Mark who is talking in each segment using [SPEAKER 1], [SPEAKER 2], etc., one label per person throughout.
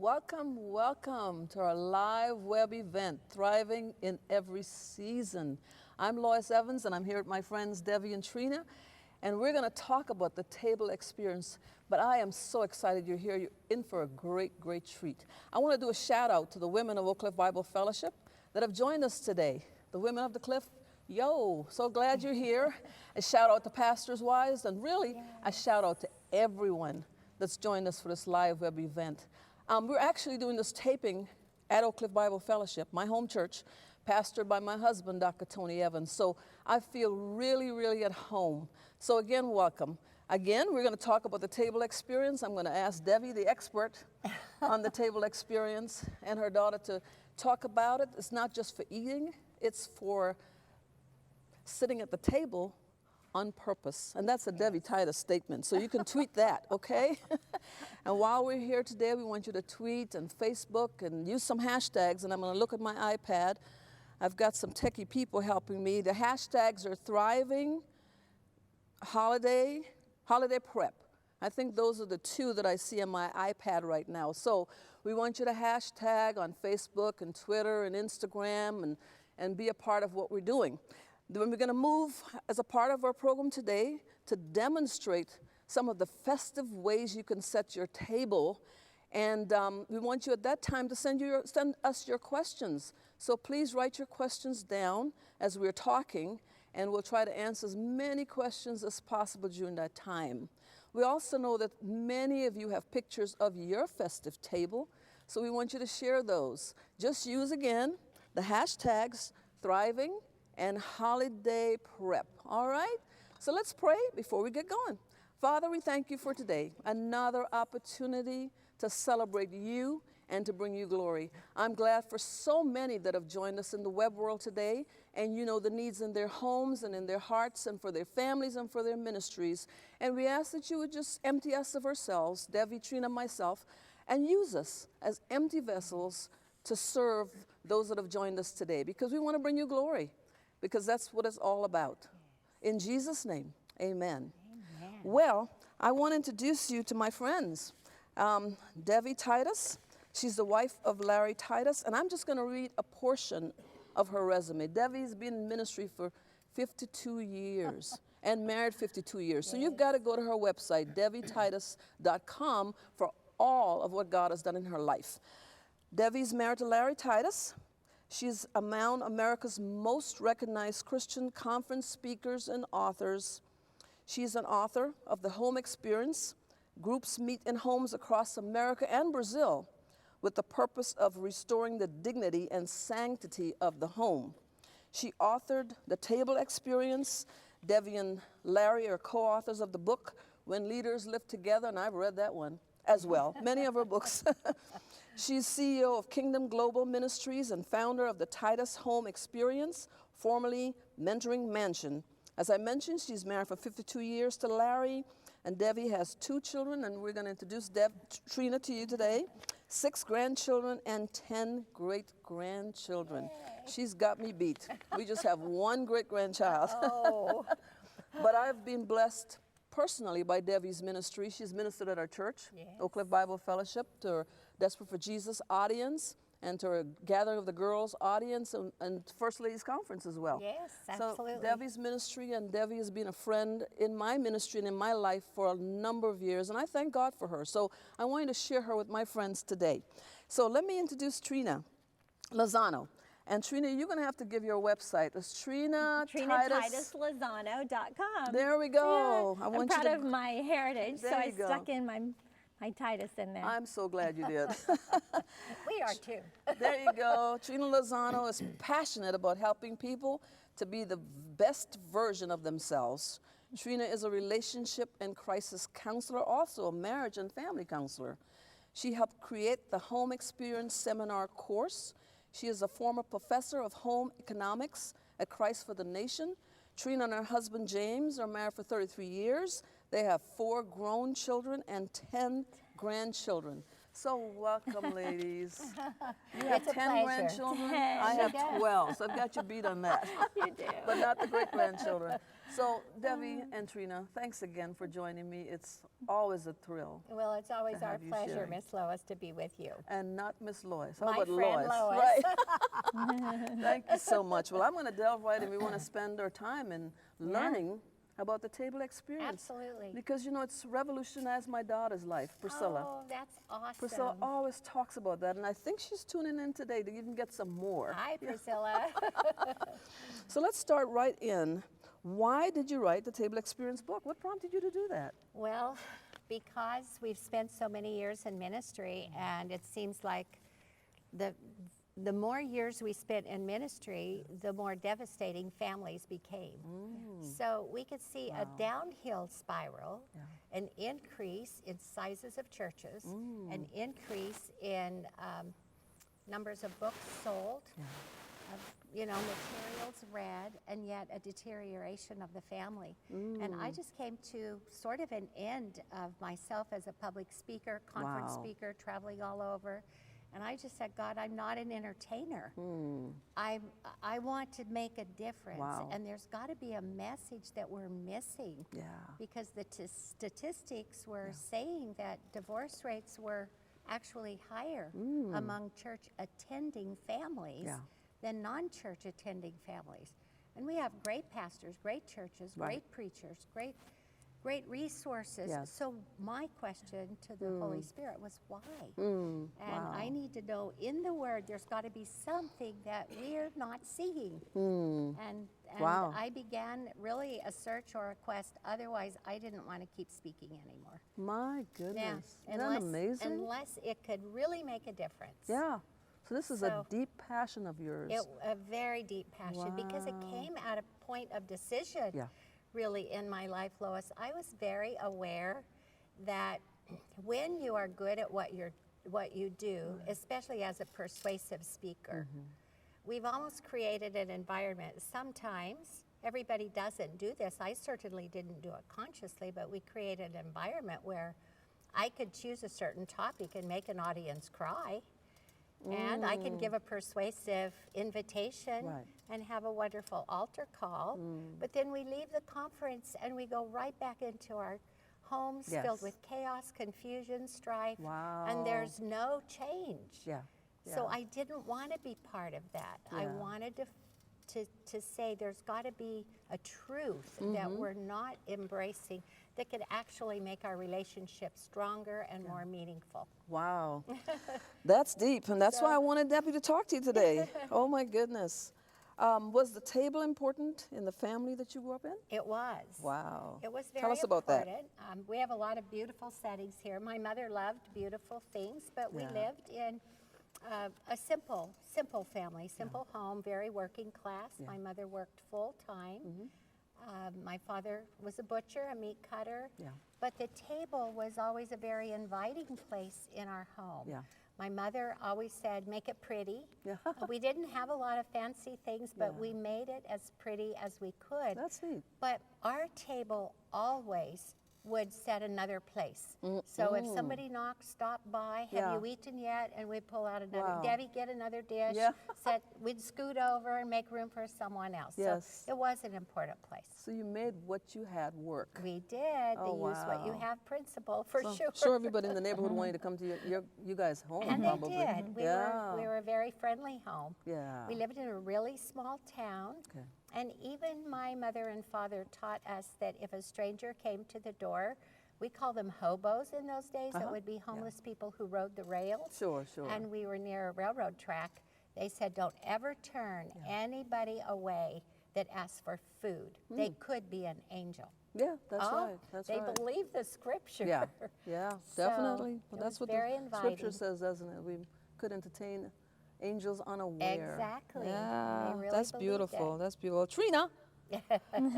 [SPEAKER 1] welcome to our live web event, Thriving in Every Season. I'm Lois Evans, and I'm here with my friends Debbie and Trina, and we're going to talk about the table experience. But I am so excited you're here. You're in for a great, great treat. I want to do a shout out to the women of Oak Cliff Bible Fellowship that have joined us today. The women of the Cliff, yo, so glad you're here. A shout out to pastors' wives, and really a shout out to everyone that's joined us for this live web event. We're actually doing this taping at Oak Cliff Bible Fellowship, my home church, pastored by my husband, Dr. Tony Evans. So I feel really, really at home. So again, welcome. Again, we're going to talk about the table experience. I'm going to ask Debbie, the expert on the table experience, and her daughter to talk about it. It's not just for eating, it's for sitting at the table on purpose. And that's a Debbie Titus statement, so you can tweet that, okay? And while we're here today, we want you to tweet and Facebook and use some hashtags, and I'm going to look at my iPad. I've got some techie people helping me. The hashtags are Thriving, Holiday Prep. I think those are the two that I see on my iPad right now. So we want you to hashtag on Facebook and Twitter and Instagram and be a part of what we're doing. Then we're going to move as a part of our program today to demonstrate some of the festive ways you can set your table. And we want you at that time to send us your questions. So please write your questions down as we're talking, and we'll try to answer as many questions as possible during that time. We also know that many of you have pictures of your festive table, so we want you to share those. Just use, again, the hashtags Thriving and Holiday Prep, all right? So let's pray before we get going. Father, we thank you for today, another opportunity to celebrate you and to bring you glory. I'm glad for so many that have joined us in the web world today, and you know the needs in their homes and in their hearts and for their families and for their ministries. And we ask that you would just empty us of ourselves, Debbie, Trina, myself, and use us as empty vessels to serve those that have joined us today, because we want to bring you glory, because that's what it's all about. In Jesus' name, amen.
[SPEAKER 2] Amen.
[SPEAKER 1] Well, I want to introduce you to my friends. Debbie Titus, she's the wife of Larry Titus, and I'm just going to read a portion of her resume. Debbie's been in ministry for 52 years and married 52 years. So you've got to go to her website, debbietitus.com, for all of what God has done in her life. Debbie's married to Larry Titus. She's among America's most recognized Christian conference speakers and authors. She's an author of The Home Experience. Groups meet in homes across America and Brazil with the purpose of restoring the dignity and sanctity of the home. She authored The Table Experience. Debbie and Larry are co-authors of the book, When Leaders Live Together, and I've read that one as well, many of her books. She's CEO of Kingdom Global Ministries and founder of the Titus Home Experience, formerly Mentoring Mansion. As I mentioned, she's married for 52 years to Larry, and Debbie has 2 children, and we're going to introduce Trina to you today. 6 grandchildren and 10 great-grandchildren. Yay. She's got me beat. We just have 1 great-grandchild.
[SPEAKER 2] Oh.
[SPEAKER 1] But I've been blessed personally by Debbie's ministry. She's ministered at our church, yes, Oak Cliff Bible Fellowship, to her Desperate for Jesus audience, and to her Gathering of the Girls audience, and First Ladies Conference as well.
[SPEAKER 2] Yes, absolutely.
[SPEAKER 1] So Debbie's ministry, and Debbie has been a friend in my ministry and in my life for a number of years, and I thank God for her. So I wanted to share her with my friends today. So let me introduce Trina Lozano. And Trina, you're going to have to give your website. It's
[SPEAKER 2] TrinaTitusLozano.com.
[SPEAKER 1] There we go.
[SPEAKER 2] Yeah, I'm proud of my heritage, so I stuck in my Titus in there.
[SPEAKER 1] I'm so glad you did.
[SPEAKER 2] We are too.
[SPEAKER 1] There you go. Trina Lozano is passionate about helping people to be the best version of themselves. Trina is a relationship and crisis counselor, also a marriage and family counselor. She helped create the Home Experience Seminar course. She is a former professor of home economics at Christ for the Nation. Trina and her husband James are married for 33 years. They have 4 grown children and 10 grandchildren. So welcome, ladies. You have
[SPEAKER 2] It's a
[SPEAKER 1] 10
[SPEAKER 2] pleasure.
[SPEAKER 1] grandchildren.
[SPEAKER 2] 10,
[SPEAKER 1] I have
[SPEAKER 2] yes.
[SPEAKER 1] 12, so I've got you beat on that.
[SPEAKER 2] You do.
[SPEAKER 1] But not the great grandchildren. So Debbie and Trina, thanks again for joining me. It's always a thrill.
[SPEAKER 2] Well, it's always
[SPEAKER 1] to
[SPEAKER 2] our
[SPEAKER 1] have you
[SPEAKER 2] pleasure,
[SPEAKER 1] sharing.
[SPEAKER 2] Miss Lois, to be with you.
[SPEAKER 1] And not Miss Lois. How
[SPEAKER 2] My
[SPEAKER 1] about
[SPEAKER 2] friend Lois.
[SPEAKER 1] Right. Thank you so much. Well, I'm going to delve right in. We want to spend our time in learning about the table experience.
[SPEAKER 2] Absolutely.
[SPEAKER 1] Because, you know, it's revolutionized my daughter's life, Priscilla.
[SPEAKER 2] Oh, that's awesome.
[SPEAKER 1] Priscilla always talks about that, and I think she's tuning in today to even get some more.
[SPEAKER 2] Hi, Priscilla.
[SPEAKER 1] So let's start right in. Why did you write the Table Experience book? What prompted you to do that?
[SPEAKER 2] Well, because we've spent so many years in ministry, and it seems like the more years we spent in ministry, the more devastating families became. So we could see a downhill spiral, an increase in sizes of churches, an increase in numbers of books sold, of, materials read, and yet a deterioration of the family. And I just came to sort of an end of myself as a public speaker, conference speaker, traveling all over. And I just said, God, I'm not an entertainer. I want to make a difference. And there's got to be a message that we're missing. Because the statistics were saying that divorce rates were actually higher among church attending families than non-church attending families. And we have great pastors, great churches, great preachers, great resources. So my question to the Holy Spirit was why? And I need to know in the Word there's got to be something that we're not seeing. And I began really a search or a quest. Otherwise, I didn't want to keep speaking anymore.
[SPEAKER 1] My goodness. Isn't
[SPEAKER 2] Unless,
[SPEAKER 1] that amazing?
[SPEAKER 2] Unless it could really make a difference.
[SPEAKER 1] Yeah. So this is a deep passion of yours.
[SPEAKER 2] A very deep passion because it came at a point of decision. Really in my life, Lois, I was very aware that when you are good at what you do, especially as a persuasive speaker, we've almost created an environment. Sometimes everybody doesn't do this. I certainly didn't do it consciously, but we created an environment where I could choose a certain topic and make an audience cry. And I can give a persuasive invitation and have a wonderful altar call. But then we leave the conference and we go right back into our homes filled with chaos, confusion, strife, and there's no change. So I didn't want to be part of that. I wanted to say there's got to be a truth that we're not embracing that could actually make our relationship stronger and more meaningful.
[SPEAKER 1] Wow. That's deep, and that's why I wanted Debbie to talk to you today. Oh my goodness. Was the table important in the family that you grew up in?
[SPEAKER 2] It was.
[SPEAKER 1] Wow.
[SPEAKER 2] It was very
[SPEAKER 1] Tell us about that.
[SPEAKER 2] We have a lot of beautiful settings here. My mother loved beautiful things, but we lived in a simple family, simple home, very working class. My mother worked full time. My father was a butcher, a meat cutter, but the table was always a very inviting place in our home. My mother always said, make it pretty. We didn't have a lot of fancy things, but we made it as pretty as we could.
[SPEAKER 1] That's neat.
[SPEAKER 2] But our table always would set another place. So if somebody knocked, stop by, have you eaten yet? And we'd pull out another, Debbie, get another dish. We'd scoot over and make room for someone else. So it was an important place.
[SPEAKER 1] So you made what you had work.
[SPEAKER 2] We did. The use what you have principle, for sure.
[SPEAKER 1] Sure, everybody in the neighborhood wanted to come to you guys' home,
[SPEAKER 2] and
[SPEAKER 1] probably.
[SPEAKER 2] They did. We were a very friendly home. We lived in a really small town. And even my mother and father taught us that if a stranger came to the door, we called them hobos in those days. It would be homeless people who rode the rails. And we were near a railroad track. They said, don't ever turn anybody away that asks for food. They could be an angel.
[SPEAKER 1] Yeah, that's right. That's
[SPEAKER 2] they
[SPEAKER 1] right.
[SPEAKER 2] believe the scripture.
[SPEAKER 1] Yeah, definitely.
[SPEAKER 2] So
[SPEAKER 1] Well, that's what
[SPEAKER 2] very
[SPEAKER 1] the
[SPEAKER 2] inviting.
[SPEAKER 1] scripture says, doesn't it? We could entertain angels unaware.
[SPEAKER 2] Exactly.
[SPEAKER 1] Yeah,
[SPEAKER 2] They really
[SPEAKER 1] that's
[SPEAKER 2] believed
[SPEAKER 1] beautiful.
[SPEAKER 2] it.
[SPEAKER 1] That's beautiful. Trina,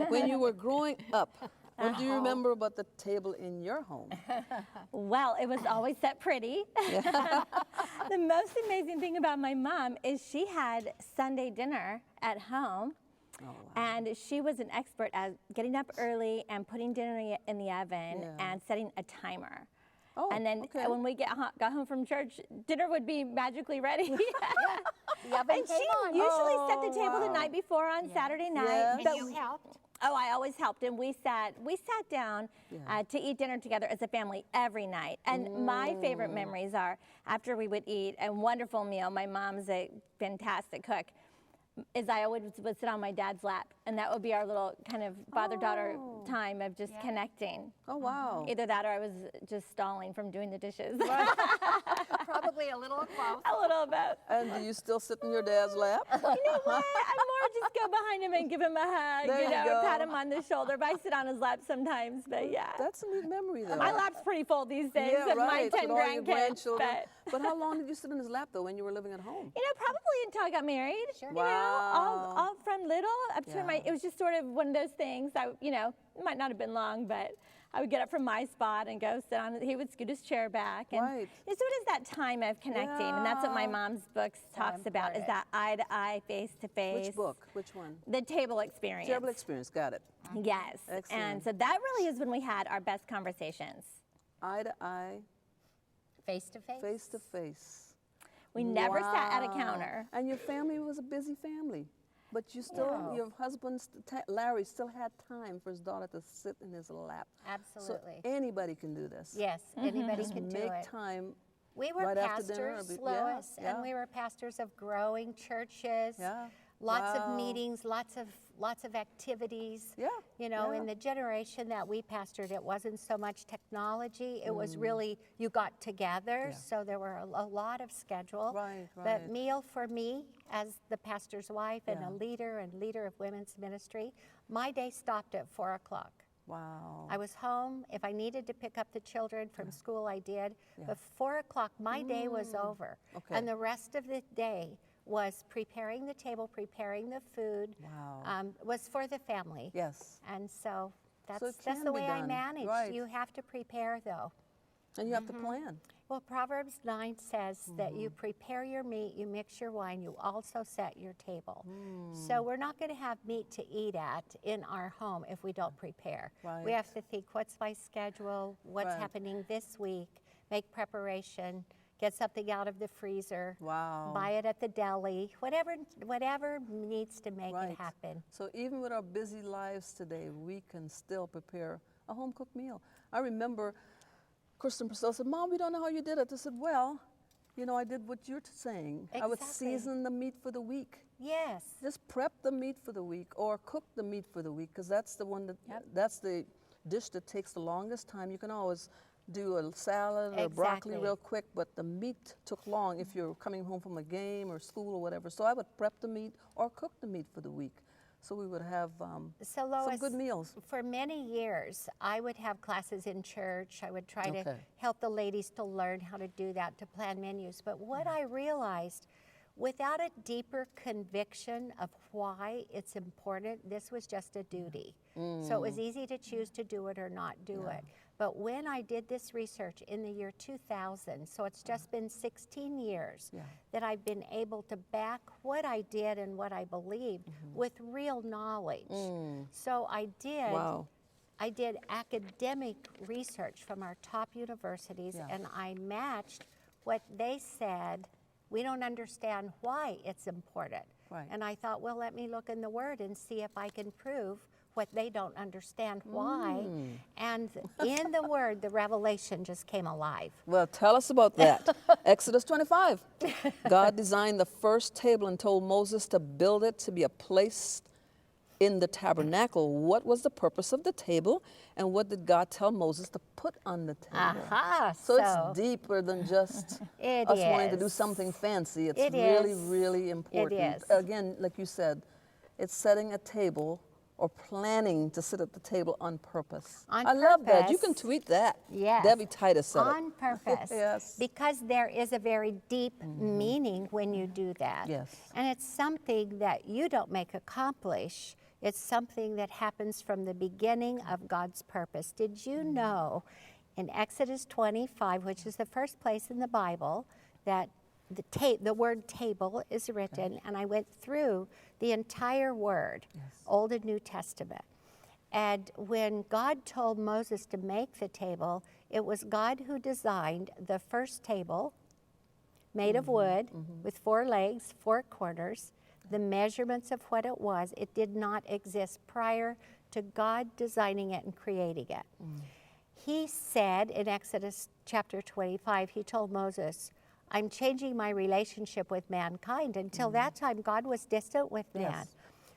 [SPEAKER 1] when you were growing up, what do you remember about the table in your home?
[SPEAKER 2] Well, it was always set pretty. The most amazing thing about my mom is she had Sunday dinner at home. And she was an expert at getting up early and putting dinner in the oven and setting a timer.
[SPEAKER 1] Oh,
[SPEAKER 3] and then
[SPEAKER 1] okay.
[SPEAKER 3] when we got home from church, dinner would be magically ready.
[SPEAKER 2] The oven
[SPEAKER 3] And
[SPEAKER 2] came
[SPEAKER 3] she
[SPEAKER 2] on.
[SPEAKER 3] usually set the
[SPEAKER 1] Oh,
[SPEAKER 3] table the
[SPEAKER 1] wow.
[SPEAKER 3] night before on Saturday night.
[SPEAKER 1] Yes.
[SPEAKER 3] but
[SPEAKER 2] And you helped?
[SPEAKER 3] Oh, I always helped, and we sat down to eat dinner together as a family every night. And my favorite memories are after we would eat a wonderful meal. My mom's a fantastic cook. Is I would sit on my dad's lap, and that would be our little kind of father-daughter time of just connecting.
[SPEAKER 1] Oh, wow.
[SPEAKER 3] Either that, or I was just stalling from doing the dishes.
[SPEAKER 2] Probably a little of both.
[SPEAKER 3] A little bit.
[SPEAKER 1] And do you still sit in your dad's lap?
[SPEAKER 3] You know what? I more just go behind him and give him a hug,
[SPEAKER 1] There you go.
[SPEAKER 3] pat him on the shoulder. But I sit on his lap sometimes, but yeah.
[SPEAKER 1] That's a neat memory, though.
[SPEAKER 3] My lap's pretty full these days
[SPEAKER 1] Yeah,
[SPEAKER 3] of
[SPEAKER 1] right,
[SPEAKER 3] my 10
[SPEAKER 1] with all your
[SPEAKER 3] grandkids.
[SPEAKER 1] grandchildren.
[SPEAKER 3] But,
[SPEAKER 1] But how long did you sit in his lap, though, when you were living at home?
[SPEAKER 3] probably until I got married.
[SPEAKER 2] Sure.
[SPEAKER 3] You know,
[SPEAKER 1] Wow.
[SPEAKER 3] all from little up to
[SPEAKER 1] Yeah.
[SPEAKER 3] it was just sort of one of those things. It might not have been long, but I would get up from my spot and go sit on. He would scoot his chair back, and
[SPEAKER 1] Right.
[SPEAKER 3] so it is that time of connecting, and that's what my
[SPEAKER 1] Yeah.
[SPEAKER 3] mom's books talks about is
[SPEAKER 2] important.
[SPEAKER 3] that eye to eye, face to face.
[SPEAKER 1] Which book? Which one?
[SPEAKER 3] The table experience.
[SPEAKER 1] Terrible Experience. Got it.
[SPEAKER 3] Yes. And
[SPEAKER 1] Excellent.
[SPEAKER 3] so that really is when we had our best conversations.
[SPEAKER 1] Eye to eye,
[SPEAKER 2] Face to face?
[SPEAKER 1] face to face.
[SPEAKER 3] We never sat at a
[SPEAKER 1] Wow.
[SPEAKER 3] counter.
[SPEAKER 1] And your family was a busy family. But you still, your husband, Larry, still had time for his daughter to sit in his lap.
[SPEAKER 2] Absolutely.
[SPEAKER 1] So anybody can do this.
[SPEAKER 2] Yes, anybody can do
[SPEAKER 1] Make
[SPEAKER 2] it.
[SPEAKER 1] time.
[SPEAKER 2] We were
[SPEAKER 1] right after dinner or
[SPEAKER 2] pastors,
[SPEAKER 1] be- yeah,
[SPEAKER 2] Lois,
[SPEAKER 1] yeah.
[SPEAKER 2] and we were pastors of growing churches.
[SPEAKER 1] Yeah.
[SPEAKER 2] Lots
[SPEAKER 1] Wow.
[SPEAKER 2] of meetings, lots of activities.
[SPEAKER 1] Yeah, yeah.
[SPEAKER 2] In the generation that we pastored, it wasn't so much technology. It was really you got together, so there were a lot of schedule.
[SPEAKER 1] Right,
[SPEAKER 2] But
[SPEAKER 1] right.
[SPEAKER 2] meal for me, as the pastor's wife and
[SPEAKER 1] Yeah.
[SPEAKER 2] a leader of women's ministry, my day stopped at 4 o'clock.
[SPEAKER 1] Wow.
[SPEAKER 2] I was home. If I needed to pick up the children from school, I did. But 4 o'clock, my day was over.
[SPEAKER 1] Okay.
[SPEAKER 2] And the rest of the day was preparing the table, preparing the food.
[SPEAKER 1] Wow.
[SPEAKER 2] Was for the family.
[SPEAKER 1] Yes.
[SPEAKER 2] And so
[SPEAKER 1] it
[SPEAKER 2] that's
[SPEAKER 1] can
[SPEAKER 2] the
[SPEAKER 1] be
[SPEAKER 2] way I
[SPEAKER 1] done.
[SPEAKER 2] manage.
[SPEAKER 1] Right.
[SPEAKER 2] You have to prepare, though.
[SPEAKER 1] And you have to plan.
[SPEAKER 2] Well, Proverbs 9 says that you prepare your meat, you mix your wine, you also set your table. So we're not going to have meat to eat at in our home if we don't prepare. We
[SPEAKER 1] Right.
[SPEAKER 2] have to think, what's my schedule? What's
[SPEAKER 1] Right.
[SPEAKER 2] happening this week? Make preparation. Get something out of the freezer.
[SPEAKER 1] Wow.
[SPEAKER 2] Buy it at the deli. Whatever needs to make
[SPEAKER 1] Right.
[SPEAKER 2] it happen.
[SPEAKER 1] So even with our busy lives today, we can still prepare a home cooked meal. I remember Kristen Priscilla said, "Mom, we don't know how you did it." I said, "Well, I did what you're saying. I would
[SPEAKER 2] Exactly.
[SPEAKER 1] season the meat for the week.
[SPEAKER 2] Yes.
[SPEAKER 1] Just prep the meat for the week or cook the meat for the week because that's the one that's the dish that takes the longest time. You can always do a salad or broccoli
[SPEAKER 2] Exactly.
[SPEAKER 1] real quick, but the meat took long if you're coming home from a game or school or whatever. So I would prep the meat or cook the meat for the week. So we would have
[SPEAKER 2] So Lois,
[SPEAKER 1] some good meals.
[SPEAKER 2] For many years, I would have classes in church. I would try to
[SPEAKER 1] Okay.
[SPEAKER 2] help the ladies to learn how to do that, to plan menus. But what I realized, without a deeper conviction of why it's important, this was just a duty. So it was easy to choose to do it or not do it. But when I did this research in the year 2000, so it's just been 16 years that I've been able to back what I did and what I believed with real knowledge. So I did.
[SPEAKER 1] Wow.
[SPEAKER 2] I did academic research from our top universities, and I matched what they said. We don't understand why it's important.
[SPEAKER 1] Right.
[SPEAKER 2] And I thought, well, let me look in the Word and see if I can prove what they don't understand why. And in the Word, the revelation just came alive.
[SPEAKER 1] Well, tell us about that. Exodus 25. God designed the first table and told Moses to build it to be a place in the tabernacle. What was the purpose of the table, and what did God tell Moses to put on the table?
[SPEAKER 2] Aha!
[SPEAKER 1] So it's deeper than just
[SPEAKER 2] It
[SPEAKER 1] us wanting to do
[SPEAKER 2] is.
[SPEAKER 1] something fancy. It's
[SPEAKER 2] It
[SPEAKER 1] really,
[SPEAKER 2] is.
[SPEAKER 1] really important.
[SPEAKER 2] is.
[SPEAKER 1] Again, like you said, it's setting a table or planning to sit at the table on purpose.
[SPEAKER 2] On
[SPEAKER 1] I love that. You can
[SPEAKER 2] purpose.
[SPEAKER 1] tweet that.
[SPEAKER 2] Yes.
[SPEAKER 1] Debbie Titus said
[SPEAKER 2] On
[SPEAKER 1] it.
[SPEAKER 2] purpose.
[SPEAKER 1] Yes.
[SPEAKER 2] Because there is a very deep meaning when you do that.
[SPEAKER 1] Yes.
[SPEAKER 2] And it's something that you don't make accomplish. It's something that happens from the beginning of God's purpose. Did you know in Exodus 25, which is the first place in the Bible, that the word table is written, and I went through the entire word, Old and New Testament. And when God told Moses to make the table, It was God who designed the first table made of wood with 4 legs, 4 corners, the measurements of what it was. It did not exist prior to God designing it and creating it. He said in Exodus chapter 25, he told Moses, I'm changing my relationship with mankind. Until that time, God was distant with man.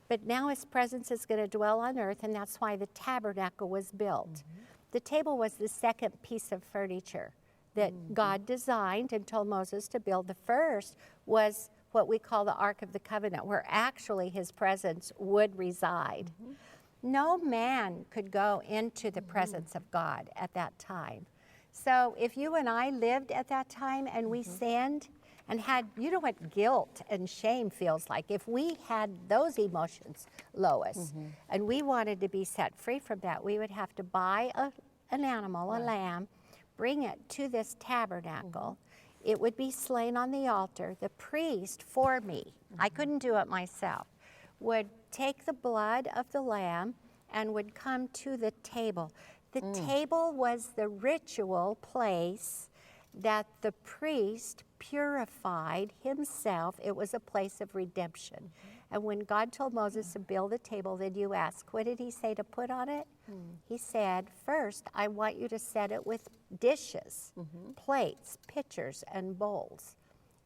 [SPEAKER 2] But now his presence is going to dwell on earth, and that's why the tabernacle was built. The table was the second piece of furniture that God designed and told Moses to build. The first was what we call the Ark of the Covenant, where actually his presence would reside. No man could go into the presence of God at that time. So if you and I lived at that time and we sinned and had, you know what guilt and shame feels like? If we had those emotions, Lois, and we wanted to be set free from that, we would have to buy an animal, a lamb, bring it to this tabernacle. It would be slain on the altar. The priest, for me, I couldn't do it myself, would take the blood of the lamb and would come to the table. The table was the ritual place that the priest purified himself. It was a place of redemption. And when God told Moses to build a table, then you ask, what did he say to put on it? He said, first, I want you to set it with dishes, plates, pitchers, and bowls.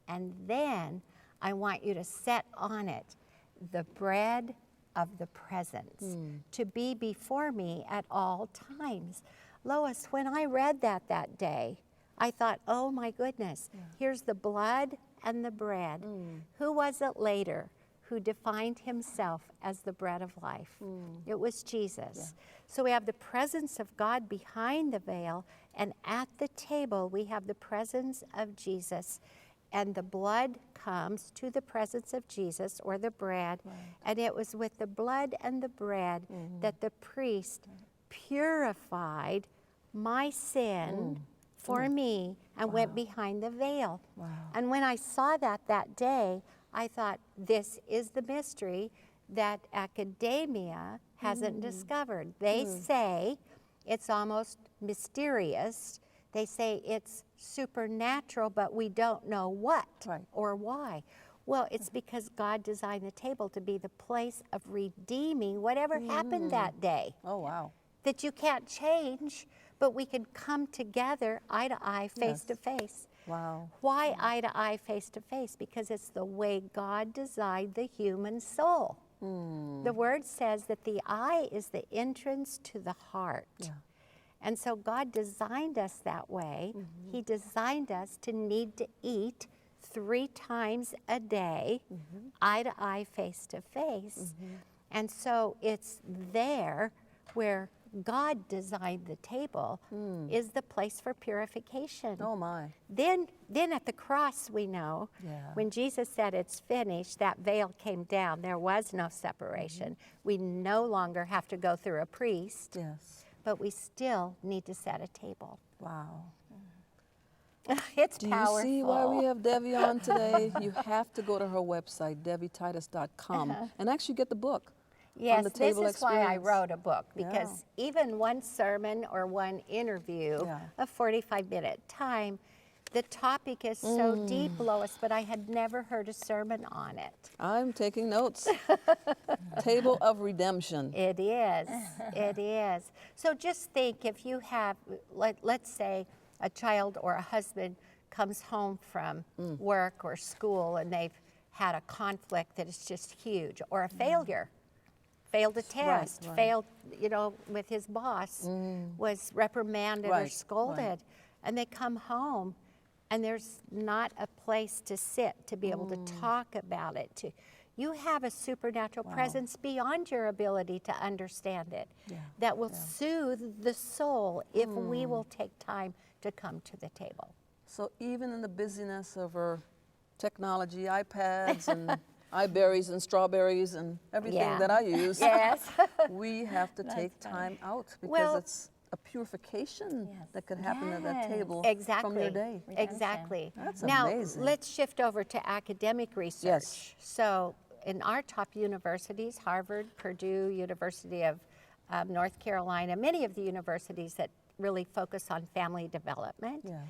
[SPEAKER 2] And then I want you to set on it the bread of the presence, to be before me at all times. Lois, when I read that day, I thought, oh my goodness, here's the blood and the bread. Who was it later who defined himself as the bread of life? It was Jesus. So we have the presence of God behind the veil, and at the table we have the presence of Jesus. And the blood comes to the presence of Jesus, or the bread, and it was with the blood and the bread that the priest purified my sin for me and went behind the veil. And when I saw that day, I thought, this is the mystery that academia hasn't discovered. They say it's almost mysterious. They say it's supernatural, but we don't know what or why. Well, it's because God designed the table to be the place of redeeming whatever happened that day.
[SPEAKER 1] Oh, wow.
[SPEAKER 2] That you can't change, but we can come together eye to eye, face to face.
[SPEAKER 1] Wow.
[SPEAKER 2] Why eye to eye, face to face? Because it's the way God designed the human soul. The word says that the eye is the entrance to the heart. And so God designed us that way. He designed us to need to eat 3 times a day, eye to eye, face to face. And so it's there where God designed the table is the place for purification.
[SPEAKER 1] Oh my.
[SPEAKER 2] Then at the cross, we know, when Jesus said it's finished, that veil came down. There was no separation. We no longer have to go through a priest, but we still need to set a table.
[SPEAKER 1] Wow.
[SPEAKER 2] It's
[SPEAKER 1] Do
[SPEAKER 2] powerful.
[SPEAKER 1] you see why we have Debbie on today? You have to go to her website, DebbieTitus.com, and actually get the book.
[SPEAKER 2] Yes,
[SPEAKER 1] the
[SPEAKER 2] this
[SPEAKER 1] table
[SPEAKER 2] is why I
[SPEAKER 1] experience.
[SPEAKER 2] wrote a book, because even one sermon or one interview, a 45-minute time, the topic is so deep, Lois, but I had never heard a sermon on it.
[SPEAKER 1] I'm taking notes. Table of Redemption.
[SPEAKER 2] It is. It is. So just think, if you have, let's say, a child or a husband comes home from work or school and they've had a conflict that is just huge, or a failure. Failed a test, failed, with his boss, was reprimanded or scolded, and they come home and there's not a place to sit to be able to talk about it. You have a supernatural presence beyond your ability to understand it that will soothe the soul if we will take time to come to the table.
[SPEAKER 1] So even in the busyness of our technology, iPads and iBerries and strawberries and everything that I use, we have to take time out, because it's a purification that could happen at that table from your day.
[SPEAKER 2] Exactly.
[SPEAKER 1] That's
[SPEAKER 2] now,
[SPEAKER 1] amazing.
[SPEAKER 2] let's shift over to academic research. So in our top universities, Harvard, Purdue, University of North Carolina, many of the universities that really focus on family development.
[SPEAKER 1] Yeah.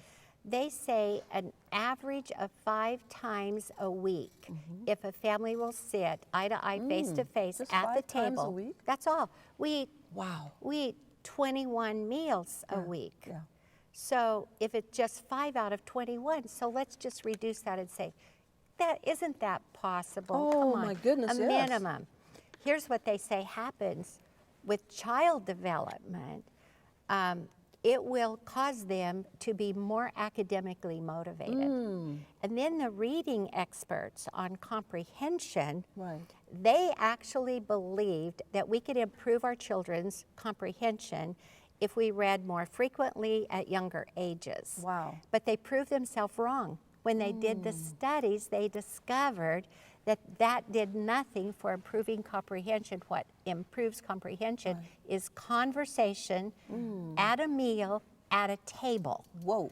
[SPEAKER 2] They say an average of 5 times a week, if a family will sit eye to eye, face to face
[SPEAKER 1] Just
[SPEAKER 2] at the
[SPEAKER 1] 5 times a
[SPEAKER 2] table.
[SPEAKER 1] week?
[SPEAKER 2] That's all. We
[SPEAKER 1] Wow.
[SPEAKER 2] eat 21 meals a week.
[SPEAKER 1] Yeah.
[SPEAKER 2] So if it's just 5 out of 21, so let's just reduce that and say, isn't that possible?
[SPEAKER 1] Oh,
[SPEAKER 2] Come on,
[SPEAKER 1] my goodness,
[SPEAKER 2] a
[SPEAKER 1] yes.
[SPEAKER 2] minimum. Here's what they say happens with child development. It will cause them to be more academically motivated. And then the reading experts on comprehension,
[SPEAKER 1] Right.
[SPEAKER 2] they actually believed that we could improve our children's comprehension if we read more frequently at younger ages.
[SPEAKER 1] Wow.
[SPEAKER 2] But they proved themselves wrong. When they did the studies, they discovered that that did nothing for improving comprehension. What improves comprehension is conversation at a meal, at a table.
[SPEAKER 1] Whoa.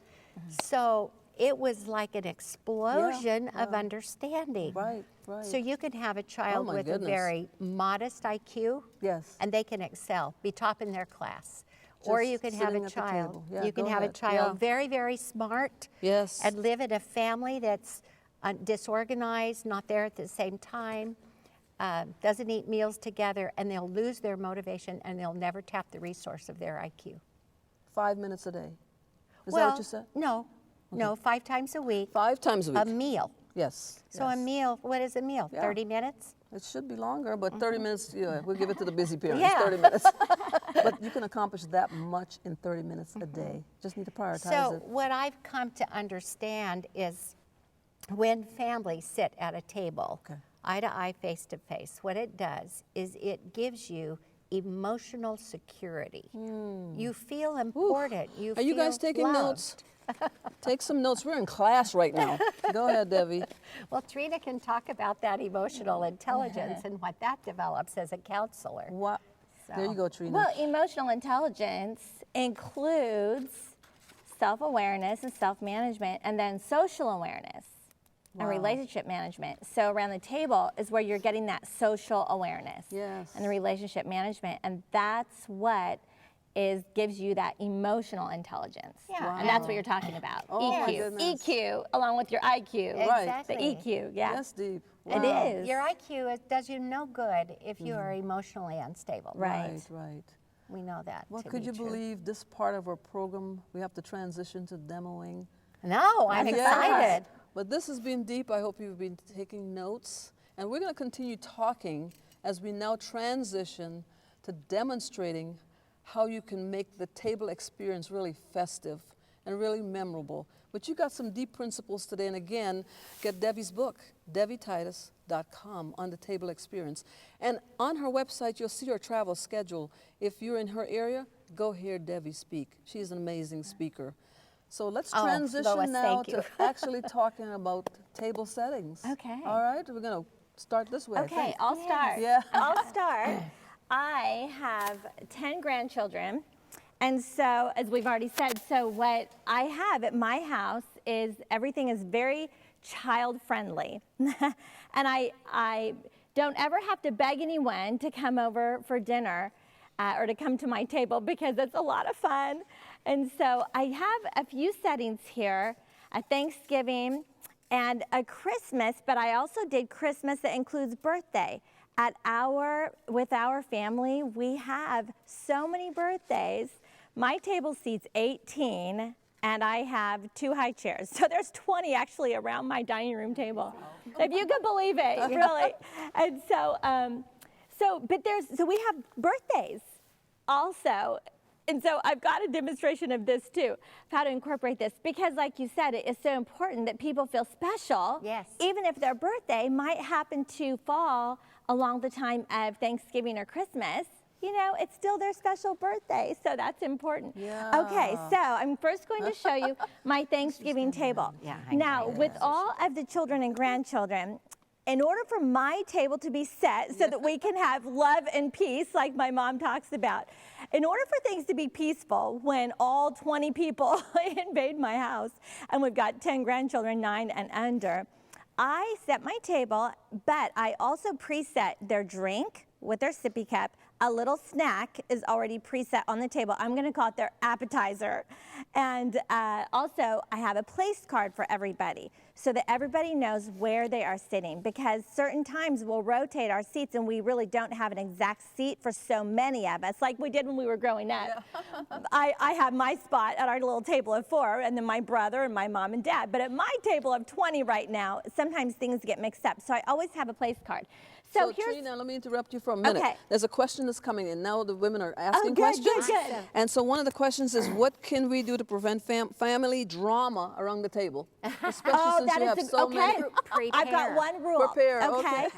[SPEAKER 2] So it was like an explosion of understanding.
[SPEAKER 1] Right, right.
[SPEAKER 2] So you can have a child
[SPEAKER 1] my
[SPEAKER 2] with
[SPEAKER 1] goodness.
[SPEAKER 2] a very modest IQ,
[SPEAKER 1] Yes.
[SPEAKER 2] and they can excel, be top in their class. Or
[SPEAKER 1] Just
[SPEAKER 2] you can have
[SPEAKER 1] sitting
[SPEAKER 2] a
[SPEAKER 1] at the
[SPEAKER 2] child.
[SPEAKER 1] table. Yeah,
[SPEAKER 2] You can
[SPEAKER 1] go
[SPEAKER 2] have a
[SPEAKER 1] ahead.
[SPEAKER 2] child
[SPEAKER 1] Yeah.
[SPEAKER 2] very, very smart.
[SPEAKER 1] Yes.
[SPEAKER 2] And live in a family that's disorganized, not there at the same time, doesn't eat meals together, and they'll lose their motivation and they'll never tap the resource of their IQ.
[SPEAKER 1] 5 minutes a day. Is that
[SPEAKER 2] well,
[SPEAKER 1] what you said?
[SPEAKER 2] No, 5 times a week,
[SPEAKER 1] 5 times a week.
[SPEAKER 2] a meal.
[SPEAKER 1] Yes.
[SPEAKER 2] So a
[SPEAKER 1] yes.
[SPEAKER 2] meal, what is a meal?
[SPEAKER 1] Yeah.
[SPEAKER 2] 30 minutes?
[SPEAKER 1] It should be longer, but 30 minutes, yeah, we'll give it to the busy parents,
[SPEAKER 2] Yeah.
[SPEAKER 1] 30 minutes. But you can accomplish that much in 30 minutes a day. Just need to prioritize
[SPEAKER 2] So
[SPEAKER 1] it.
[SPEAKER 2] what I've come to understand is when families sit at a table,
[SPEAKER 1] Okay.
[SPEAKER 2] eye to eye, face to face, what it does is it gives you emotional security. You feel important.
[SPEAKER 1] Are you guys
[SPEAKER 2] feel
[SPEAKER 1] taking
[SPEAKER 2] loved.
[SPEAKER 1] notes? Take some notes. We're in class right now. Go ahead, Debbie.
[SPEAKER 2] Well, Trina can talk about that emotional intelligence and what that develops as a counselor.
[SPEAKER 1] Wow. There you go, Trina.
[SPEAKER 3] Well, emotional intelligence includes self-awareness and self-management, and then social awareness and relationship management. So around the table is where you're getting that social awareness
[SPEAKER 1] Yes.
[SPEAKER 3] and the relationship management, and that's what gives you that emotional intelligence.
[SPEAKER 2] Yeah. Wow.
[SPEAKER 3] And that's what you're talking about.
[SPEAKER 1] Oh, my
[SPEAKER 3] EQ.
[SPEAKER 1] goodness.
[SPEAKER 3] EQ along with your IQ.
[SPEAKER 1] Right.
[SPEAKER 2] Exactly.
[SPEAKER 3] The EQ, yeah.
[SPEAKER 1] That's deep.
[SPEAKER 3] It
[SPEAKER 1] Wow.
[SPEAKER 3] is.
[SPEAKER 2] Your IQ does you no good if you are emotionally unstable.
[SPEAKER 3] Right.
[SPEAKER 1] Right.
[SPEAKER 2] We know that.
[SPEAKER 1] Well,
[SPEAKER 2] to
[SPEAKER 1] could
[SPEAKER 2] be
[SPEAKER 1] you
[SPEAKER 2] true.
[SPEAKER 1] believe this part of our program, we have to transition to demoing?
[SPEAKER 2] No, I'm
[SPEAKER 1] Yes.
[SPEAKER 2] excited.
[SPEAKER 1] But this has been deep. I hope you've been taking notes. And we're going to continue talking as we now transition to demonstrating how you can make the table experience really festive and really memorable. But you got some deep principles today. And again, get Debbie's book, DebbieTitus.com, on the table experience. And on her website, you'll see her travel schedule. If you're in her area, go hear Debbie speak. She's an amazing speaker. So let's
[SPEAKER 2] Oh,
[SPEAKER 1] transition
[SPEAKER 2] Lois,
[SPEAKER 1] now
[SPEAKER 2] thank you.
[SPEAKER 1] to actually talking about table settings.
[SPEAKER 3] Okay.
[SPEAKER 1] All right, we're going to start this way. I
[SPEAKER 3] Okay,
[SPEAKER 1] think.
[SPEAKER 3] I'll start.
[SPEAKER 1] Yeah.
[SPEAKER 3] I'll start. I have 10 grandchildren. And so, as we've already said, so what I have at my house is everything is very child friendly. And I don't ever have to beg anyone to come over for dinner or to come to my table because it's a lot of fun. And so I have a few settings here, a Thanksgiving and a Christmas, but I also did Christmas that includes birthday. With our family, we have so many birthdays. My table seats 18, and I have 2 high chairs. So there's 20 actually around my dining room table, if you can believe it, really. And so, so we have birthdays also. And so I've got a demonstration of this too, of how to incorporate this, because like you said, it is so important that people feel special,
[SPEAKER 2] Yes.
[SPEAKER 3] even if their birthday might happen to fall along the time of Thanksgiving or Christmas. You know, it's still their special birthday, so that's important.
[SPEAKER 1] Yeah.
[SPEAKER 3] Okay, so I'm first going to show you my Thanksgiving table.
[SPEAKER 2] Yeah, I
[SPEAKER 3] Now,
[SPEAKER 2] know.
[SPEAKER 3] with all of the children and grandchildren, in order for my table to be set so that we can have love and peace, like my mom talks about, in order for things to be peaceful when all 20 people invade my house, and we've got 10 grandchildren, 9 and under, I set my table, but I also preset their drink with their sippy cup, a little snack is already preset on the table. I'm going to call it their appetizer. And also, I have a place card for everybody so that everybody knows where they are sitting, because certain times we'll rotate our seats and we really don't have an exact seat for so many of us, like we did when we were growing up. Yeah. I have my spot at our little table of 4, and then my brother and my mom and dad. But at my table of 20 right now, sometimes things get mixed up. So I always have a place card. So here's,
[SPEAKER 1] Trina, let me interrupt you for a minute.
[SPEAKER 3] Okay.
[SPEAKER 1] There's a question that's coming in. Now the women are asking
[SPEAKER 3] good,
[SPEAKER 1] questions.
[SPEAKER 3] good.
[SPEAKER 1] And so one of the questions is, what can we do to prevent family drama around the table? Especially since you have so many.
[SPEAKER 3] I've got one rule.
[SPEAKER 1] Prepare, okay.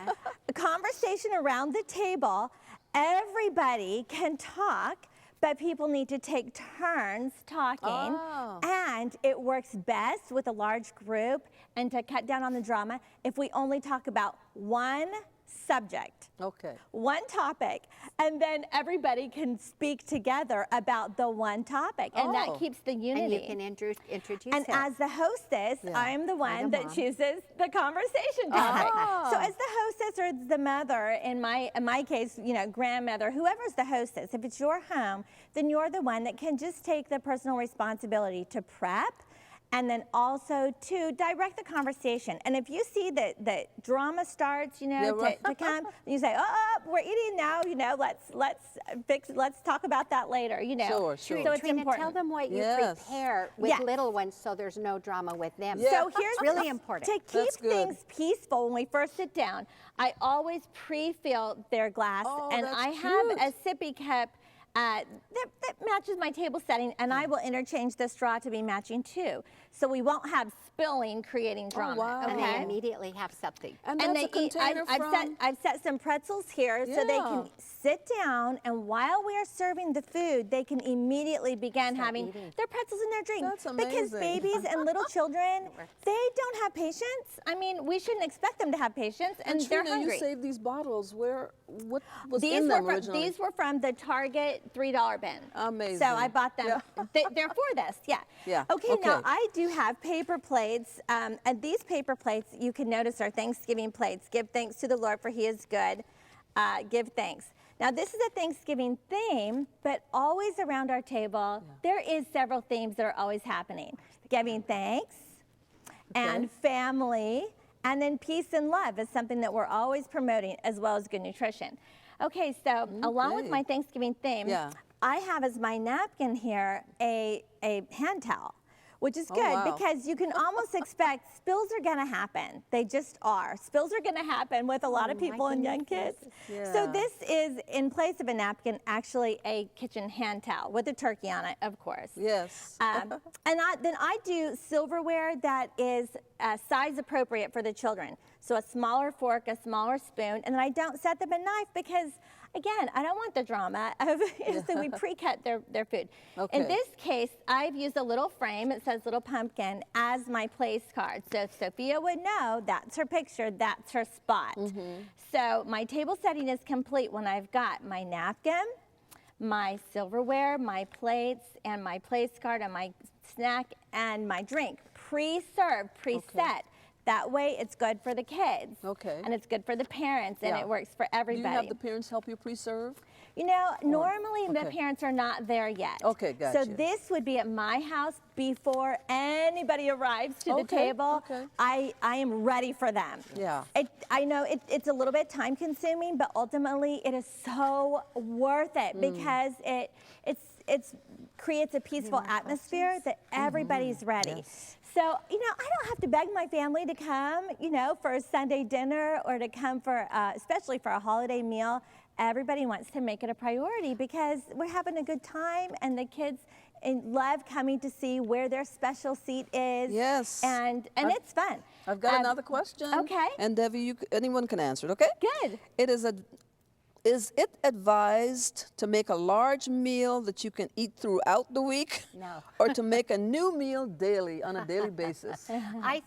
[SPEAKER 3] A conversation around the table, everybody can talk, but people need to take turns talking.
[SPEAKER 1] Oh.
[SPEAKER 3] And it works best with a large group and to cut down on the drama if we only talk about one subject.
[SPEAKER 1] Okay.
[SPEAKER 3] One topic, and then everybody can speak together about the one topic, and that keeps the unity.
[SPEAKER 2] And you can introduce
[SPEAKER 3] And
[SPEAKER 2] it.
[SPEAKER 3] as the hostess, I'm the one that
[SPEAKER 2] mom.
[SPEAKER 3] chooses the conversation topic. So as the hostess or the mother, in my case, you know, grandmother, whoever's the hostess, if it's your home, then you're the one that can just take the personal responsibility to prep, and then also to direct the conversation. And if you see that drama starts, you know, to come, you say, oh, we're eating now, you know, let's talk about that later, you know.
[SPEAKER 1] Sure.
[SPEAKER 3] So it's
[SPEAKER 2] Trina,
[SPEAKER 3] important.
[SPEAKER 2] tell them what you prepare with little ones so there's no drama with them.
[SPEAKER 1] Yeah.
[SPEAKER 3] So here's
[SPEAKER 2] really important.
[SPEAKER 3] To keep things peaceful when we first sit down, I always pre-fill their glass, and I have a sippy cup that matches my table setting, and I will interchange the straw to be matching too. So we won't have spilling creating drama.
[SPEAKER 1] wow.
[SPEAKER 2] And
[SPEAKER 3] Okay?
[SPEAKER 2] they immediately have something.
[SPEAKER 1] And
[SPEAKER 3] And
[SPEAKER 1] that's
[SPEAKER 3] they
[SPEAKER 1] a
[SPEAKER 3] eat.
[SPEAKER 1] container
[SPEAKER 3] I've set some pretzels here so they
[SPEAKER 1] Yeah.
[SPEAKER 3] can sit down, and while we are serving the food, they can immediately begin having their pretzels and their drink.
[SPEAKER 1] That's
[SPEAKER 3] Because
[SPEAKER 1] amazing.
[SPEAKER 3] babies and little children, they don't have patience. I mean, we shouldn't expect them to have patience, and they're
[SPEAKER 1] Trina,
[SPEAKER 3] hungry.
[SPEAKER 1] you saved these bottles. What was
[SPEAKER 3] These
[SPEAKER 1] in
[SPEAKER 3] were
[SPEAKER 1] them originally?
[SPEAKER 3] These were from the Target $3 bin.
[SPEAKER 1] Amazing.
[SPEAKER 3] So I bought them.
[SPEAKER 1] Yeah.
[SPEAKER 3] They're for this, yeah.
[SPEAKER 1] Yeah,
[SPEAKER 3] Okay, now
[SPEAKER 1] okay.
[SPEAKER 3] I do have paper plates, and these paper plates, you can notice, are Thanksgiving plates. Give thanks to the Lord, for He is good. Give thanks. Now this is a Thanksgiving theme, but always around our table, there is several themes that are always happening. Giving thanks, and family, and then peace and love is something that we're always promoting, as well as good nutrition. Okay, so along with my Thanksgiving theme, I have as my napkin here a hand towel, which is good because you can almost expect spills are going to happen. They just are. Spills are going to happen with a lot of people and young kids. So this is, in place of a napkin, actually a kitchen hand towel with a turkey on it, of course.
[SPEAKER 1] Yes.
[SPEAKER 3] And then I do silverware that is size appropriate for the children. So a smaller fork, a smaller spoon, and then I don't set them a knife because, again, I don't want the drama of so we pre-cut their food.
[SPEAKER 1] Okay.
[SPEAKER 3] In this case, I've used a little frame, it says Little Pumpkin, as my place card. So if Sophia would know, that's her picture, that's her spot. So my table setting is complete when I've got my napkin, my silverware, my plates, and my place card, and my snack, and my drink. Pre-served, preset. That way, it's good for the kids.
[SPEAKER 1] Okay.
[SPEAKER 3] And it's good for the parents, and it works for everybody.
[SPEAKER 1] Do you have the parents help you preserve?
[SPEAKER 3] You know, normally the parents are not there yet.
[SPEAKER 1] Okay, gotcha.
[SPEAKER 3] So this would be at my house before anybody arrives to the table. I am ready for them.
[SPEAKER 1] Yeah.
[SPEAKER 3] I know it's a little bit time consuming, but ultimately it is so worth it because it creates a peaceful atmosphere that everybody's ready. So, you know, I don't have to beg my family to come, you know, for a Sunday dinner or to come for, especially for a holiday meal. Everybody wants to make it a priority because we're having a good time, and the kids love coming to see where their special seat is.
[SPEAKER 1] Yes.
[SPEAKER 3] And it's fun.
[SPEAKER 1] I've got another question.
[SPEAKER 3] Okay.
[SPEAKER 1] And Debbie, anyone can answer it, okay?
[SPEAKER 3] Good.
[SPEAKER 1] Is it advised to make a large meal that you can eat throughout the week?
[SPEAKER 2] No.
[SPEAKER 1] Or to make a new meal daily, on a daily basis?
[SPEAKER 2] I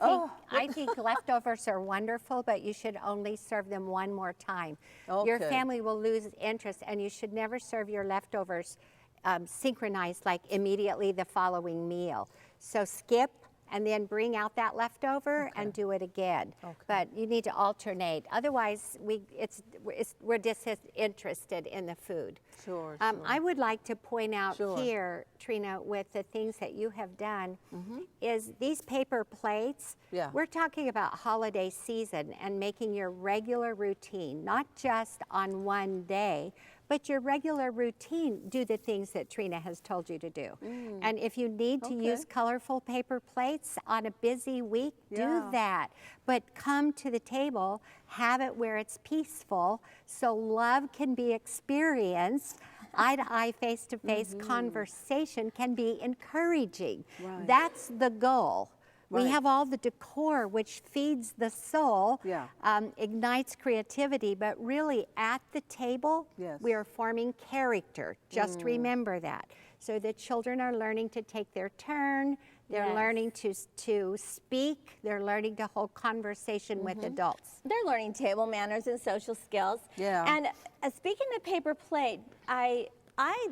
[SPEAKER 2] think leftovers are wonderful, but you should only serve them one more time. Your
[SPEAKER 1] Okay.
[SPEAKER 2] family will lose interest, and you should never serve your leftovers synchronized, like immediately the following meal. So skip and then bring out that leftover and do it again. But you need to alternate. Otherwise, we're disinterested in the food.
[SPEAKER 1] Sure,
[SPEAKER 2] I would like to point out
[SPEAKER 1] Sure.
[SPEAKER 2] here, Trina, with the things that you have done, is these paper plates.
[SPEAKER 1] Yeah.
[SPEAKER 2] We're talking about holiday season and making your regular routine, not just on one day, but your regular routine, do the things that Trina has told you to do. And if you need to use colorful paper plates on a busy week, do that. But come to the table, have it where it's peaceful, so love can be experienced. Eye-to-eye, face-to-face conversation can be encouraging.
[SPEAKER 1] Right.
[SPEAKER 2] That's the goal. We
[SPEAKER 1] Right.
[SPEAKER 2] have all the decor, which feeds the soul,
[SPEAKER 1] Yeah.
[SPEAKER 2] ignites creativity, but really at the table,
[SPEAKER 1] Yes.
[SPEAKER 2] we are forming character. Just remember that. So the children are learning to take their turn, they're
[SPEAKER 3] Yes.
[SPEAKER 2] learning to speak, they're learning to hold conversation with adults.
[SPEAKER 3] They're learning table manners and social skills.
[SPEAKER 1] Yeah.
[SPEAKER 3] And speaking of paper plate, I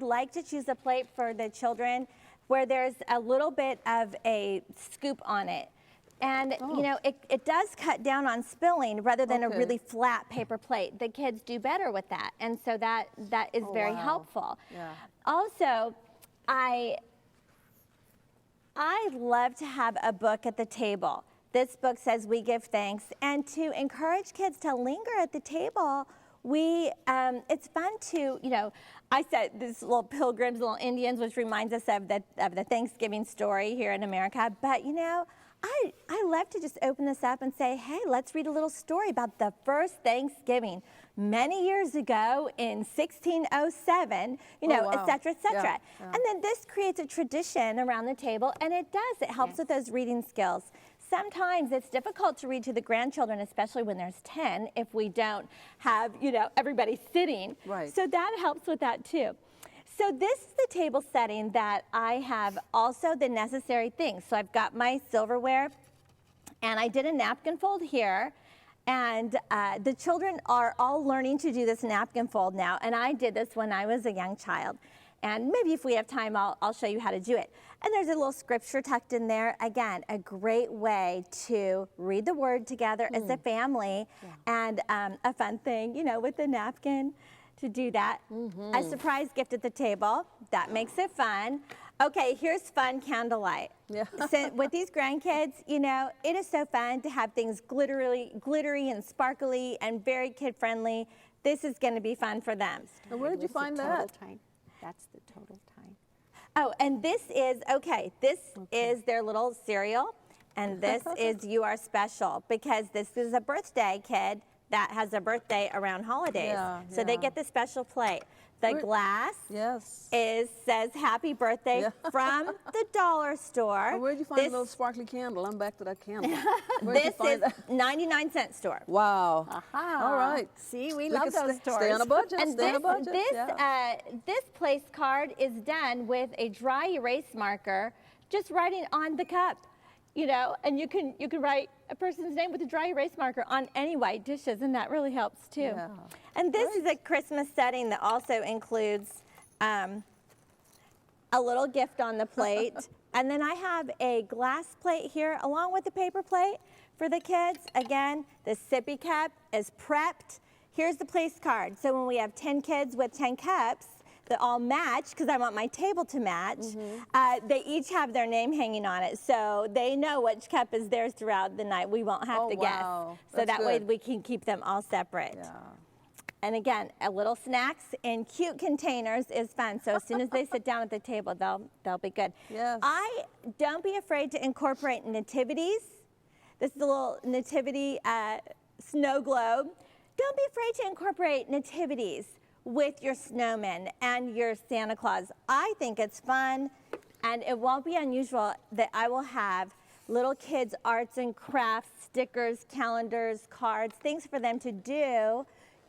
[SPEAKER 3] like to choose a plate for the children where there's a little bit of a scoop on it. And, you know, it does cut down on spilling rather than a
[SPEAKER 1] Okay.
[SPEAKER 3] really flat paper plate. The kids do better with that. And so that is very
[SPEAKER 1] wow.
[SPEAKER 3] helpful.
[SPEAKER 1] Yeah.
[SPEAKER 3] Also, I love to have a book at the table. This book says We Give Thanks. And to encourage kids to linger at the table, it's fun to, you know, I said this little pilgrims, little Indians, which reminds us of the Thanksgiving story here in America. But, you know, I love to just open this up and say, hey, let's read a little story about the first Thanksgiving many years ago in 1607, you know,
[SPEAKER 1] wow.
[SPEAKER 3] et cetera, et cetera.
[SPEAKER 1] Yeah, yeah.
[SPEAKER 3] And then this creates a tradition around the table, and it does. It helps with those reading skills. Sometimes it's difficult to read to the grandchildren, especially when there's 10, if we don't have, you know, everybody sitting.
[SPEAKER 1] Right.
[SPEAKER 3] So that helps with that too. So this is the table setting that I have also the necessary things. So I've got my silverware, and I did a napkin fold here. And the children are all learning to do this napkin fold now, and I did this when I was a young child. And maybe if we have time, I'll show you how to do it. And there's a little scripture tucked in there. Again, a great way to read the word together as a family, and a fun thing, you know, with the napkin to do that. A surprise gift at the table, that makes it fun. Okay, here's fun candlelight.
[SPEAKER 1] Yeah.
[SPEAKER 3] So with these grandkids, you know, it is so fun to have things glittery and sparkly and very kid-friendly. This is going to be fun for them.
[SPEAKER 1] And where did you
[SPEAKER 2] What's the
[SPEAKER 1] find
[SPEAKER 2] total
[SPEAKER 1] that?
[SPEAKER 2] time? That's the total time.
[SPEAKER 3] Oh, and this is is their little cereal, and this is You Are Special, because this is a birthday kid that has a birthday around holidays.
[SPEAKER 1] Yeah,
[SPEAKER 3] so they
[SPEAKER 1] yeah.
[SPEAKER 3] get the special plate. The glass
[SPEAKER 1] Yes.
[SPEAKER 3] says Happy Birthday
[SPEAKER 1] Yeah.
[SPEAKER 3] from the dollar store.
[SPEAKER 1] And where'd you find
[SPEAKER 3] this,
[SPEAKER 1] a little sparkly candle? I'm back to that candle. Where'd you
[SPEAKER 3] This
[SPEAKER 1] find
[SPEAKER 3] is
[SPEAKER 1] that?
[SPEAKER 3] 99-cent store.
[SPEAKER 1] Wow. All right.
[SPEAKER 2] See, we
[SPEAKER 1] Look
[SPEAKER 2] love
[SPEAKER 1] at
[SPEAKER 2] those stores.
[SPEAKER 1] Stay on a budget.
[SPEAKER 3] And
[SPEAKER 1] Stay on a budget.
[SPEAKER 3] this place card is done with a dry erase marker, just writing on the cup, you know, and you can write a person's name with a dry erase marker on any white dishes, and that really helps too.
[SPEAKER 1] Yeah.
[SPEAKER 3] And this is a Christmas setting that also includes a little gift on the plate. And then I have a glass plate here along with the paper plate for the kids. Again, the sippy cup is prepped. Here's the place card. So when we have 10 kids with 10 cups that all match, because I want my table to match, they each have their name hanging on it. So they know which cup is theirs throughout the night. We won't have
[SPEAKER 1] Oh,
[SPEAKER 3] to
[SPEAKER 1] wow.
[SPEAKER 3] guess. So
[SPEAKER 1] That's
[SPEAKER 3] that way
[SPEAKER 1] good.
[SPEAKER 3] we can keep them all separate.
[SPEAKER 1] Yeah.
[SPEAKER 3] And again, a little snacks in cute containers is fun. So as soon as they sit down at the table, they'll be good.
[SPEAKER 1] Yes.
[SPEAKER 3] Don't be afraid to incorporate nativities. This is a little nativity snow globe. Don't be afraid to incorporate nativities with your snowmen and your Santa Claus. I think it's fun, and it won't be unusual that I will have little kids' arts and crafts, stickers, calendars, cards, things for them to do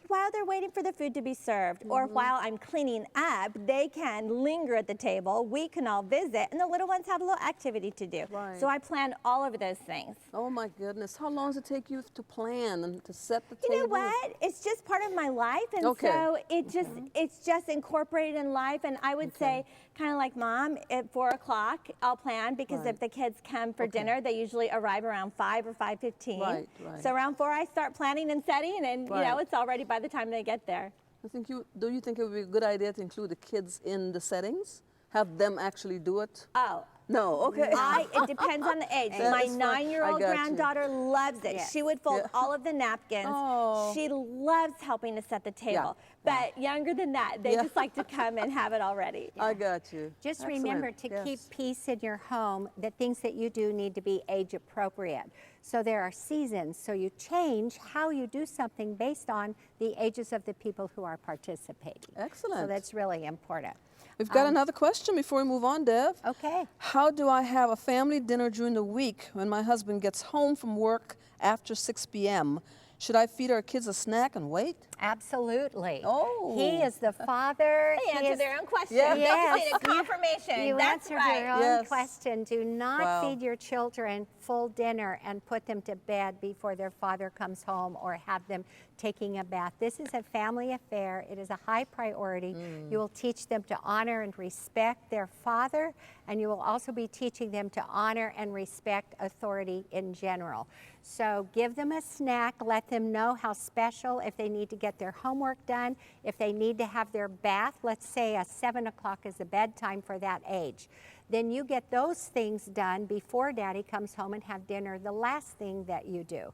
[SPEAKER 3] while they're waiting for the food to be served, or while I'm cleaning up, they can linger at the table. We can all visit, and the little ones have a little activity to do.
[SPEAKER 1] Right.
[SPEAKER 3] So I planned all of those things.
[SPEAKER 1] Oh my goodness. How long does it take you to plan and to set the table?
[SPEAKER 3] You know what? It's just part of my life, and
[SPEAKER 1] Okay.
[SPEAKER 3] so it's just incorporated in life. And I would say, kind of like Mom, at 4 o'clock I'll plan, because
[SPEAKER 1] Right.
[SPEAKER 3] if the kids come for dinner, they usually arrive around 5 or 5:15.
[SPEAKER 1] Right, right.
[SPEAKER 3] So around 4 I start planning and setting, and you know
[SPEAKER 1] Right.
[SPEAKER 3] it's all ready by the time they get there.
[SPEAKER 1] Do you think it would be a good idea to include the kids in the settings? Have them actually do it?
[SPEAKER 3] Oh.
[SPEAKER 1] No, okay.
[SPEAKER 3] It depends on the age.
[SPEAKER 1] That
[SPEAKER 3] My
[SPEAKER 1] is fine. I
[SPEAKER 3] 9-year-old
[SPEAKER 1] got you.
[SPEAKER 3] granddaughter loves it.
[SPEAKER 2] Yes.
[SPEAKER 3] She would fold
[SPEAKER 1] Yeah.
[SPEAKER 3] all of the napkins.
[SPEAKER 1] Oh.
[SPEAKER 3] She loves helping to set the table. But younger than that, they
[SPEAKER 1] Yeah.
[SPEAKER 3] just like to come and have it already.
[SPEAKER 1] I got you.
[SPEAKER 2] Just
[SPEAKER 1] Excellent.
[SPEAKER 2] remember to
[SPEAKER 1] Yes.
[SPEAKER 2] keep peace in your home, the things that you do need to be age appropriate. So there are seasons, so you change how you do something based on the ages of the people who are participating.
[SPEAKER 1] Excellent.
[SPEAKER 2] So that's really important.
[SPEAKER 1] We've got another question before we move on, Dev.
[SPEAKER 2] Okay.
[SPEAKER 1] How do I have a family dinner during the week when my husband gets home from work after 6 p.m.? Should I feed our kids a snack and wait?
[SPEAKER 2] Absolutely.
[SPEAKER 1] Oh.
[SPEAKER 2] He is the father.
[SPEAKER 3] They
[SPEAKER 2] He
[SPEAKER 3] answer
[SPEAKER 2] is-
[SPEAKER 3] their own question.
[SPEAKER 1] Yeah.
[SPEAKER 3] They just
[SPEAKER 2] Yes.
[SPEAKER 3] need a confirmation.
[SPEAKER 2] You
[SPEAKER 3] That's
[SPEAKER 2] answered
[SPEAKER 3] right.
[SPEAKER 2] your own
[SPEAKER 1] Yes.
[SPEAKER 2] question. Do not
[SPEAKER 1] Wow.
[SPEAKER 2] feed your children full dinner and put them to bed before their father comes home, or have them taking a bath. This is a family affair. It is a high priority. You will teach them to honor and respect their father, and you will also be teaching them to honor and respect authority in general. So give them a snack, let them know how special, if they need to get their homework done, if they need to have their bath, let's say 7 o'clock is the bedtime for that age. Then you get those things done before Daddy comes home and have dinner, the last thing that you do.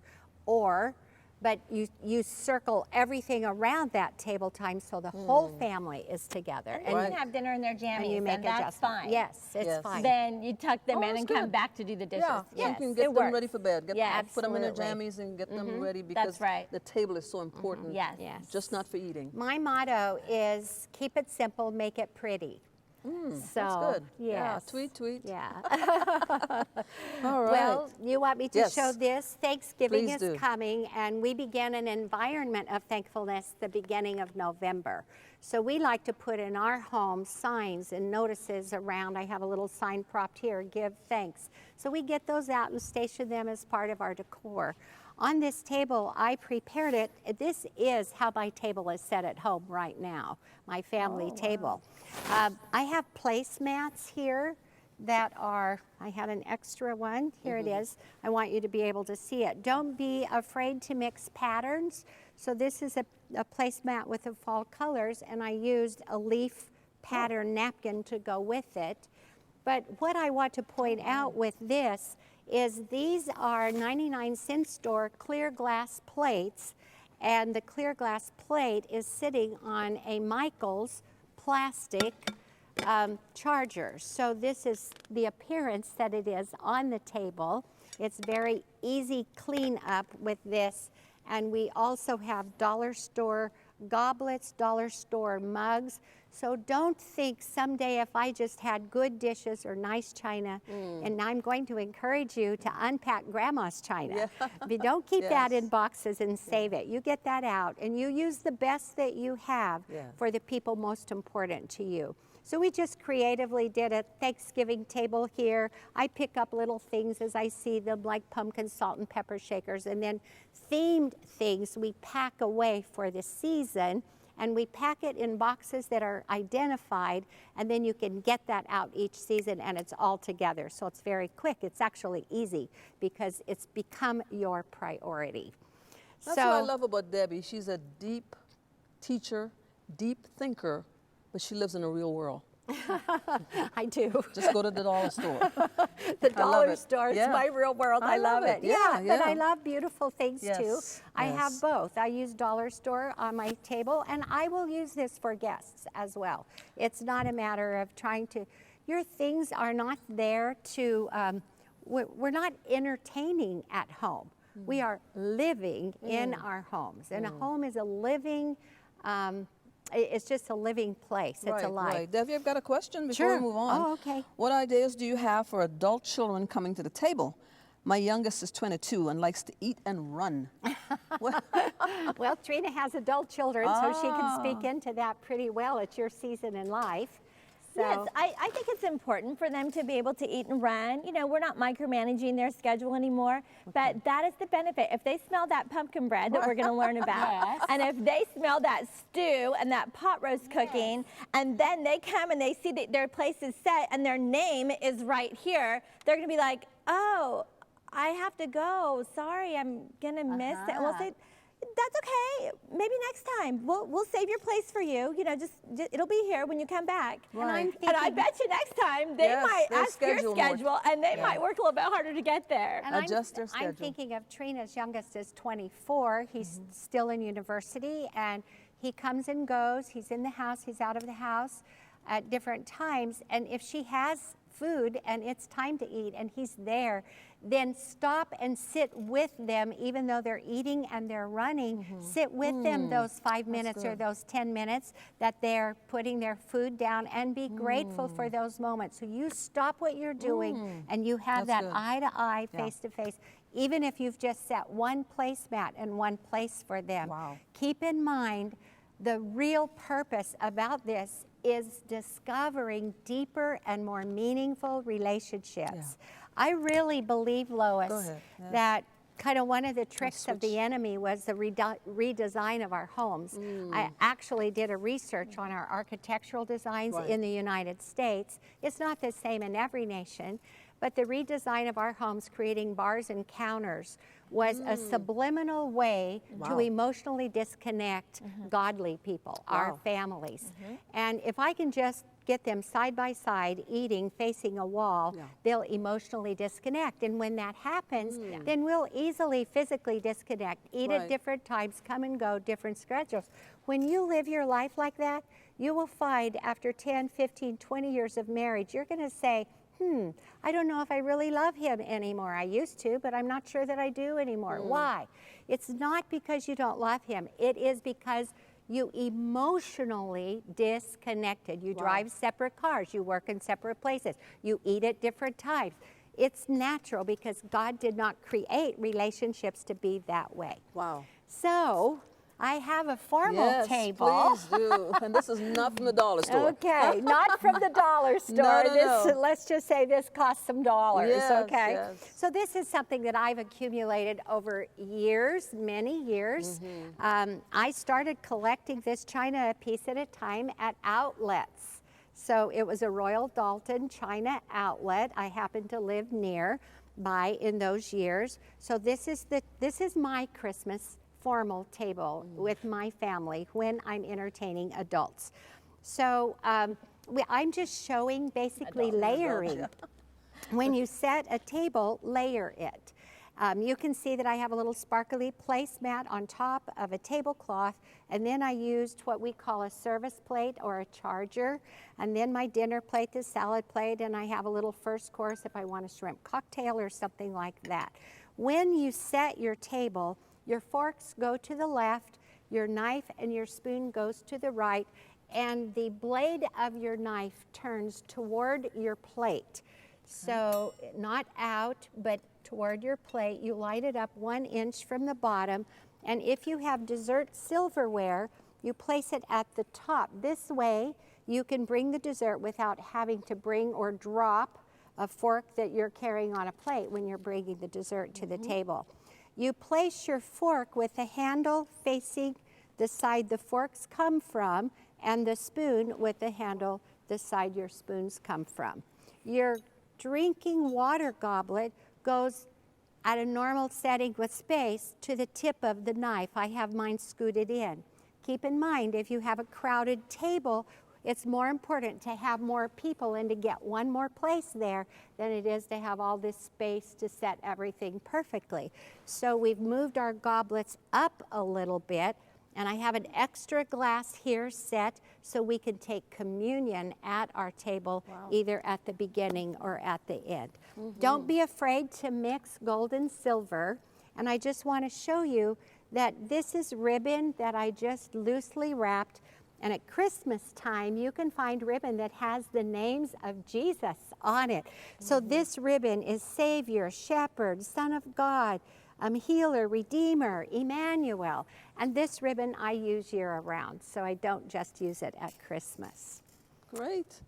[SPEAKER 2] But you circle everything around that table time so the whole family is together.
[SPEAKER 3] And you
[SPEAKER 1] Right.
[SPEAKER 3] can have dinner in their jammies,
[SPEAKER 2] and you make
[SPEAKER 3] that's
[SPEAKER 2] adjustments.
[SPEAKER 3] fine.
[SPEAKER 2] Yes, it's
[SPEAKER 1] Yes.
[SPEAKER 2] fine.
[SPEAKER 3] Then you tuck them
[SPEAKER 1] Oh,
[SPEAKER 3] in
[SPEAKER 1] that's
[SPEAKER 3] and come
[SPEAKER 1] good.
[SPEAKER 3] back to do the dishes.
[SPEAKER 1] Yeah,
[SPEAKER 3] Yes,
[SPEAKER 1] you can
[SPEAKER 3] it
[SPEAKER 1] get them
[SPEAKER 3] works.
[SPEAKER 1] ready for bed.
[SPEAKER 3] Yeah,
[SPEAKER 1] Put them in their
[SPEAKER 3] absolutely.
[SPEAKER 1] jammies and get them ready, because
[SPEAKER 3] That's right.
[SPEAKER 1] the table is so important.
[SPEAKER 3] Yes.
[SPEAKER 2] Yes.
[SPEAKER 1] Just not for eating.
[SPEAKER 2] My motto is keep it simple, make it pretty. So,
[SPEAKER 1] That's good. Yeah,
[SPEAKER 2] yes.
[SPEAKER 1] tweet.
[SPEAKER 2] Yeah.
[SPEAKER 1] All right.
[SPEAKER 2] Well, you want me to
[SPEAKER 1] Yes.
[SPEAKER 2] show this? Thanksgiving
[SPEAKER 1] Please
[SPEAKER 2] is
[SPEAKER 1] do.
[SPEAKER 2] coming, and we begin an environment of thankfulness the beginning of November. So we like to put in our home signs and notices around. I have a little sign propped here, give thanks. So we get those out and station them as part of our decor. On this table, I prepared it. This is how my table is set at home right now, my family table. I have placemats here that are, I had an extra one, here it is. I want you to be able to see it. Don't be afraid to mix patterns. So this is a placemat with the fall colors, and I used a leaf pattern napkin to go with it. But what I want to point out with this is these are 99-cent store clear glass plates, and the clear glass plate is sitting on a Michaels plastic charger. So this is the appearance that it is on the table. It's very easy clean up with this. And we also have dollar store goblets, dollar store mugs. So don't think someday if I just had good dishes or nice china, and I'm going to encourage you to unpack grandma's china. But don't keep that in
[SPEAKER 1] Yes.
[SPEAKER 2] boxes and save it. You get that out and you use the best that you have
[SPEAKER 1] Yeah.
[SPEAKER 2] for the people most important to you. So we just creatively did a Thanksgiving table here. I pick up little things as I see them, like pumpkin salt and pepper shakers, and then themed things we pack away for the season, and we pack it in boxes that are identified, and then you can get that out each season and it's all together. So it's very quick. It's actually easy because it's become your priority.
[SPEAKER 1] That's what I love about Debbie. She's a deep teacher, deep thinker, but she lives in the real world.
[SPEAKER 2] I do.
[SPEAKER 1] Just go to the dollar store.
[SPEAKER 2] The
[SPEAKER 1] love
[SPEAKER 2] dollar
[SPEAKER 1] it.
[SPEAKER 2] store, it's
[SPEAKER 1] Yeah.
[SPEAKER 2] my real world. I love it.
[SPEAKER 1] Yeah,
[SPEAKER 2] But I
[SPEAKER 1] yeah.
[SPEAKER 2] love beautiful things too.
[SPEAKER 1] Yes,
[SPEAKER 2] I have
[SPEAKER 1] yes.
[SPEAKER 2] both. I use dollar store on my table, and I will use this for guests as well. It's not a matter of trying to, your things are not there to, we're not entertaining at home. We are living in our homes, and a home is a living, it's just a living place. It's
[SPEAKER 1] Right,
[SPEAKER 2] alive.
[SPEAKER 1] right. Debbie, I've got a question before
[SPEAKER 2] Sure.
[SPEAKER 1] we move on.
[SPEAKER 2] Oh, okay.
[SPEAKER 1] What ideas do you have for adult children coming to the table? My youngest is 22 and likes to eat and run.
[SPEAKER 2] Well, Trina has adult children, so she can speak into that pretty well. It's your season in life. So.
[SPEAKER 3] Yes, I think it's important for them to be able to eat and run. You know, we're not micromanaging their schedule anymore, but that is the benefit. If they smell that pumpkin bread that we're going to learn about, and if they smell that stew and that pot roast cooking, and then they come and they see that their place is set and their name is right here, they're going to be like, oh, I have to go. Sorry, I'm going to miss it. And we'll say, that's okay. Maybe next time we'll save your place for you. You know, just it'll be here when you come back.
[SPEAKER 1] Right.
[SPEAKER 3] And I bet you next time they might ask your schedule, and they might work a little bit harder to get there.
[SPEAKER 2] And
[SPEAKER 1] adjust their schedule.
[SPEAKER 2] I'm thinking of Trina's youngest is 24. He's still in university, and he comes and goes. He's in the house. He's out of the house at different times. And if she has food and it's time to eat and he's there, then stop and sit with them, even though they're eating and they're running. Sit with them those 5 minutes or those 10 minutes that they're putting their food down, and be grateful for those moments. So you stop what you're doing and you have that eye to eye, face to face, even if you've just set one placemat and one place for them. Keep in mind, the real purpose about this is discovering deeper and more meaningful relationships. I really believe, Lois, that kind of one of the tricks of the enemy was the redesign of our homes. I actually did a research on our architectural designs in the United States. It's not the same in every nation, but the redesign of our homes, creating bars and counters, was a subliminal way to emotionally disconnect godly people, our families. And if I can just get them side by side, eating, facing a wall, they'll emotionally disconnect. And when that happens, then we'll easily physically disconnect, eat at different times, come and go, different schedules. When you live your life like that, you will find after 10, 15, 20 years of marriage, you're going to say, I don't know if I really love him anymore. I used to, but I'm not sure that I do anymore. Why? It's not because you don't love him. It is because you emotionally disconnected. You drive separate cars. You work in separate places. You eat at different times. It's natural because God did not create relationships to be that way. So I have a formal table.
[SPEAKER 1] Yes, please do. And this is not from the dollar store.
[SPEAKER 2] Okay, not from the dollar store. Let's just say this costs some dollars, okay? So this is something that I've accumulated over years, many years. I started collecting this china a piece at a time at outlets. So it was a Royal Dalton china outlet I happened to live nearby in those years. So this is my Christmas formal table with my family when I'm entertaining adults. So I'm just showing basically layering. When you set a table, layer it. You can see that I have a little sparkly placemat on top of a tablecloth, and then I used what we call a service plate or a charger, and then my dinner plate, the salad plate, and I have a little first course if I want a shrimp cocktail or something like that. When you set your table, your forks go to the left, your knife and your spoon goes to the right, and the blade of your knife turns toward your plate. So not out, but toward your plate. You light it up 1 inch from the bottom, and if you have dessert silverware, you place it at the top. This way, you can bring the dessert without having to bring or drop a fork that you're carrying on a plate when you're bringing the dessert to the table. You place your fork with the handle facing the side the forks come from, and the spoon with the handle the side your spoons come from. Your drinking water goblet goes at a normal setting with space to the tip of the knife. I have mine scooted in. Keep in mind, if you have a crowded table, it's more important to have more people and to get one more place there than it is to have all this space to set everything perfectly. So we've moved our goblets up a little bit, and I have an extra glass here set so we can take communion at our table, either at the beginning or at the end. Don't be afraid to mix gold and silver. And I just want to show you that this is ribbon that I just loosely wrapped. And at Christmas time, you can find ribbon that has the names of Jesus on it. So this ribbon is Savior, Shepherd, Son of God, Healer, Redeemer, Emmanuel. And this ribbon I use year-round, so I don't just use it at Christmas.
[SPEAKER 1] Great.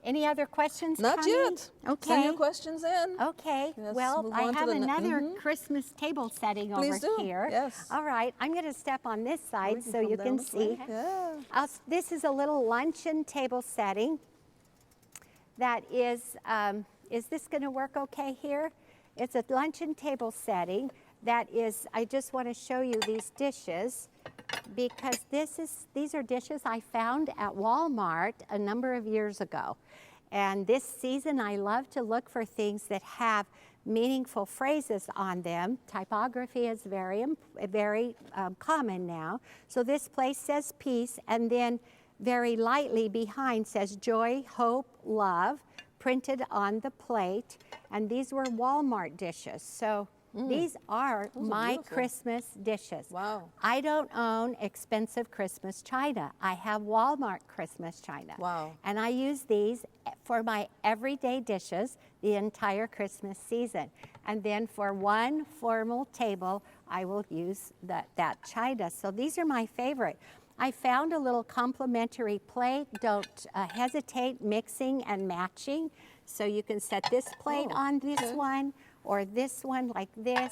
[SPEAKER 2] Any other questions,
[SPEAKER 1] Not
[SPEAKER 2] Connie?
[SPEAKER 1] yet.
[SPEAKER 2] Okay.
[SPEAKER 1] Send your questions in.
[SPEAKER 2] Okay.
[SPEAKER 1] Let's
[SPEAKER 2] Well,
[SPEAKER 1] move
[SPEAKER 2] I
[SPEAKER 1] on to
[SPEAKER 2] have
[SPEAKER 1] the
[SPEAKER 2] another Christmas table setting
[SPEAKER 1] Please
[SPEAKER 2] over
[SPEAKER 1] do.
[SPEAKER 2] here.
[SPEAKER 1] Yes.
[SPEAKER 2] All right. I'm going to step on this side
[SPEAKER 1] We can
[SPEAKER 2] so
[SPEAKER 1] come
[SPEAKER 2] you
[SPEAKER 1] down
[SPEAKER 2] can
[SPEAKER 1] this way.
[SPEAKER 2] see.
[SPEAKER 1] Yeah.
[SPEAKER 2] This is a little luncheon table setting that is this going to work okay here? It's a luncheon table setting that is, I just want to show you these dishes because these are dishes I found at Walmart a number of years ago. And this season I love to look for things that have meaningful phrases on them. Typography is very common now. So this place says peace, and then very lightly behind says joy, hope, love, printed on the plate. And these were Walmart dishes. So these are my
[SPEAKER 1] beautiful.
[SPEAKER 2] Christmas dishes.
[SPEAKER 1] Wow.
[SPEAKER 2] I don't own expensive Christmas china. I have Walmart Christmas china.
[SPEAKER 1] Wow.
[SPEAKER 2] And I use these for my everyday dishes the entire Christmas season. And then for one formal table, I will use that china. So these are my favorite. I found a little complimentary plate. Don't hesitate mixing and matching. So you can set this plate on this one or this one like this.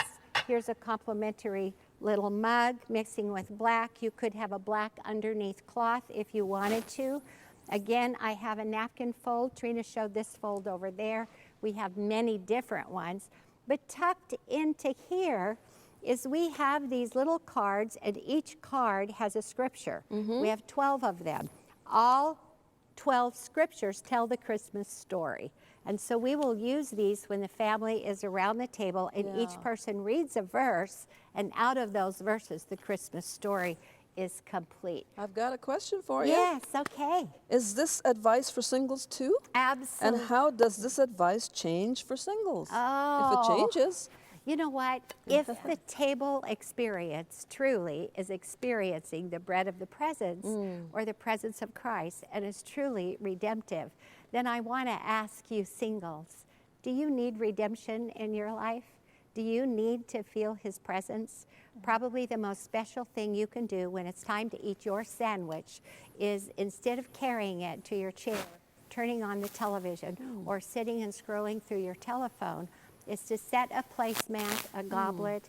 [SPEAKER 2] Here's a complimentary little mug mixing with black. You could have a black underneath cloth if you wanted to. Again, I have a napkin fold. Trina showed this fold over there. We have many different ones. But tucked into here is we have these little cards, and each card has a scripture. We have 12 of them. All 12 scriptures tell the Christmas story. And so we will use these when the family is around the table and each person reads a verse, and out of those verses, the Christmas story is complete.
[SPEAKER 1] I've got a question for you.
[SPEAKER 2] Yes, okay.
[SPEAKER 1] Is this advice for singles too?
[SPEAKER 2] Absolutely.
[SPEAKER 1] And how does this advice change for singles? If
[SPEAKER 2] Oh.
[SPEAKER 1] it changes.
[SPEAKER 2] You know what? If the table experience truly is experiencing the bread of the presence or the presence of Christ and is truly redemptive, then I want to ask you singles, do you need redemption in your life? Do you need to feel His presence? Probably the most special thing you can do when it's time to eat your sandwich is, instead of carrying it to your chair, turning on the television, or sitting and scrolling through your telephone, is to set a placemat, a goblet,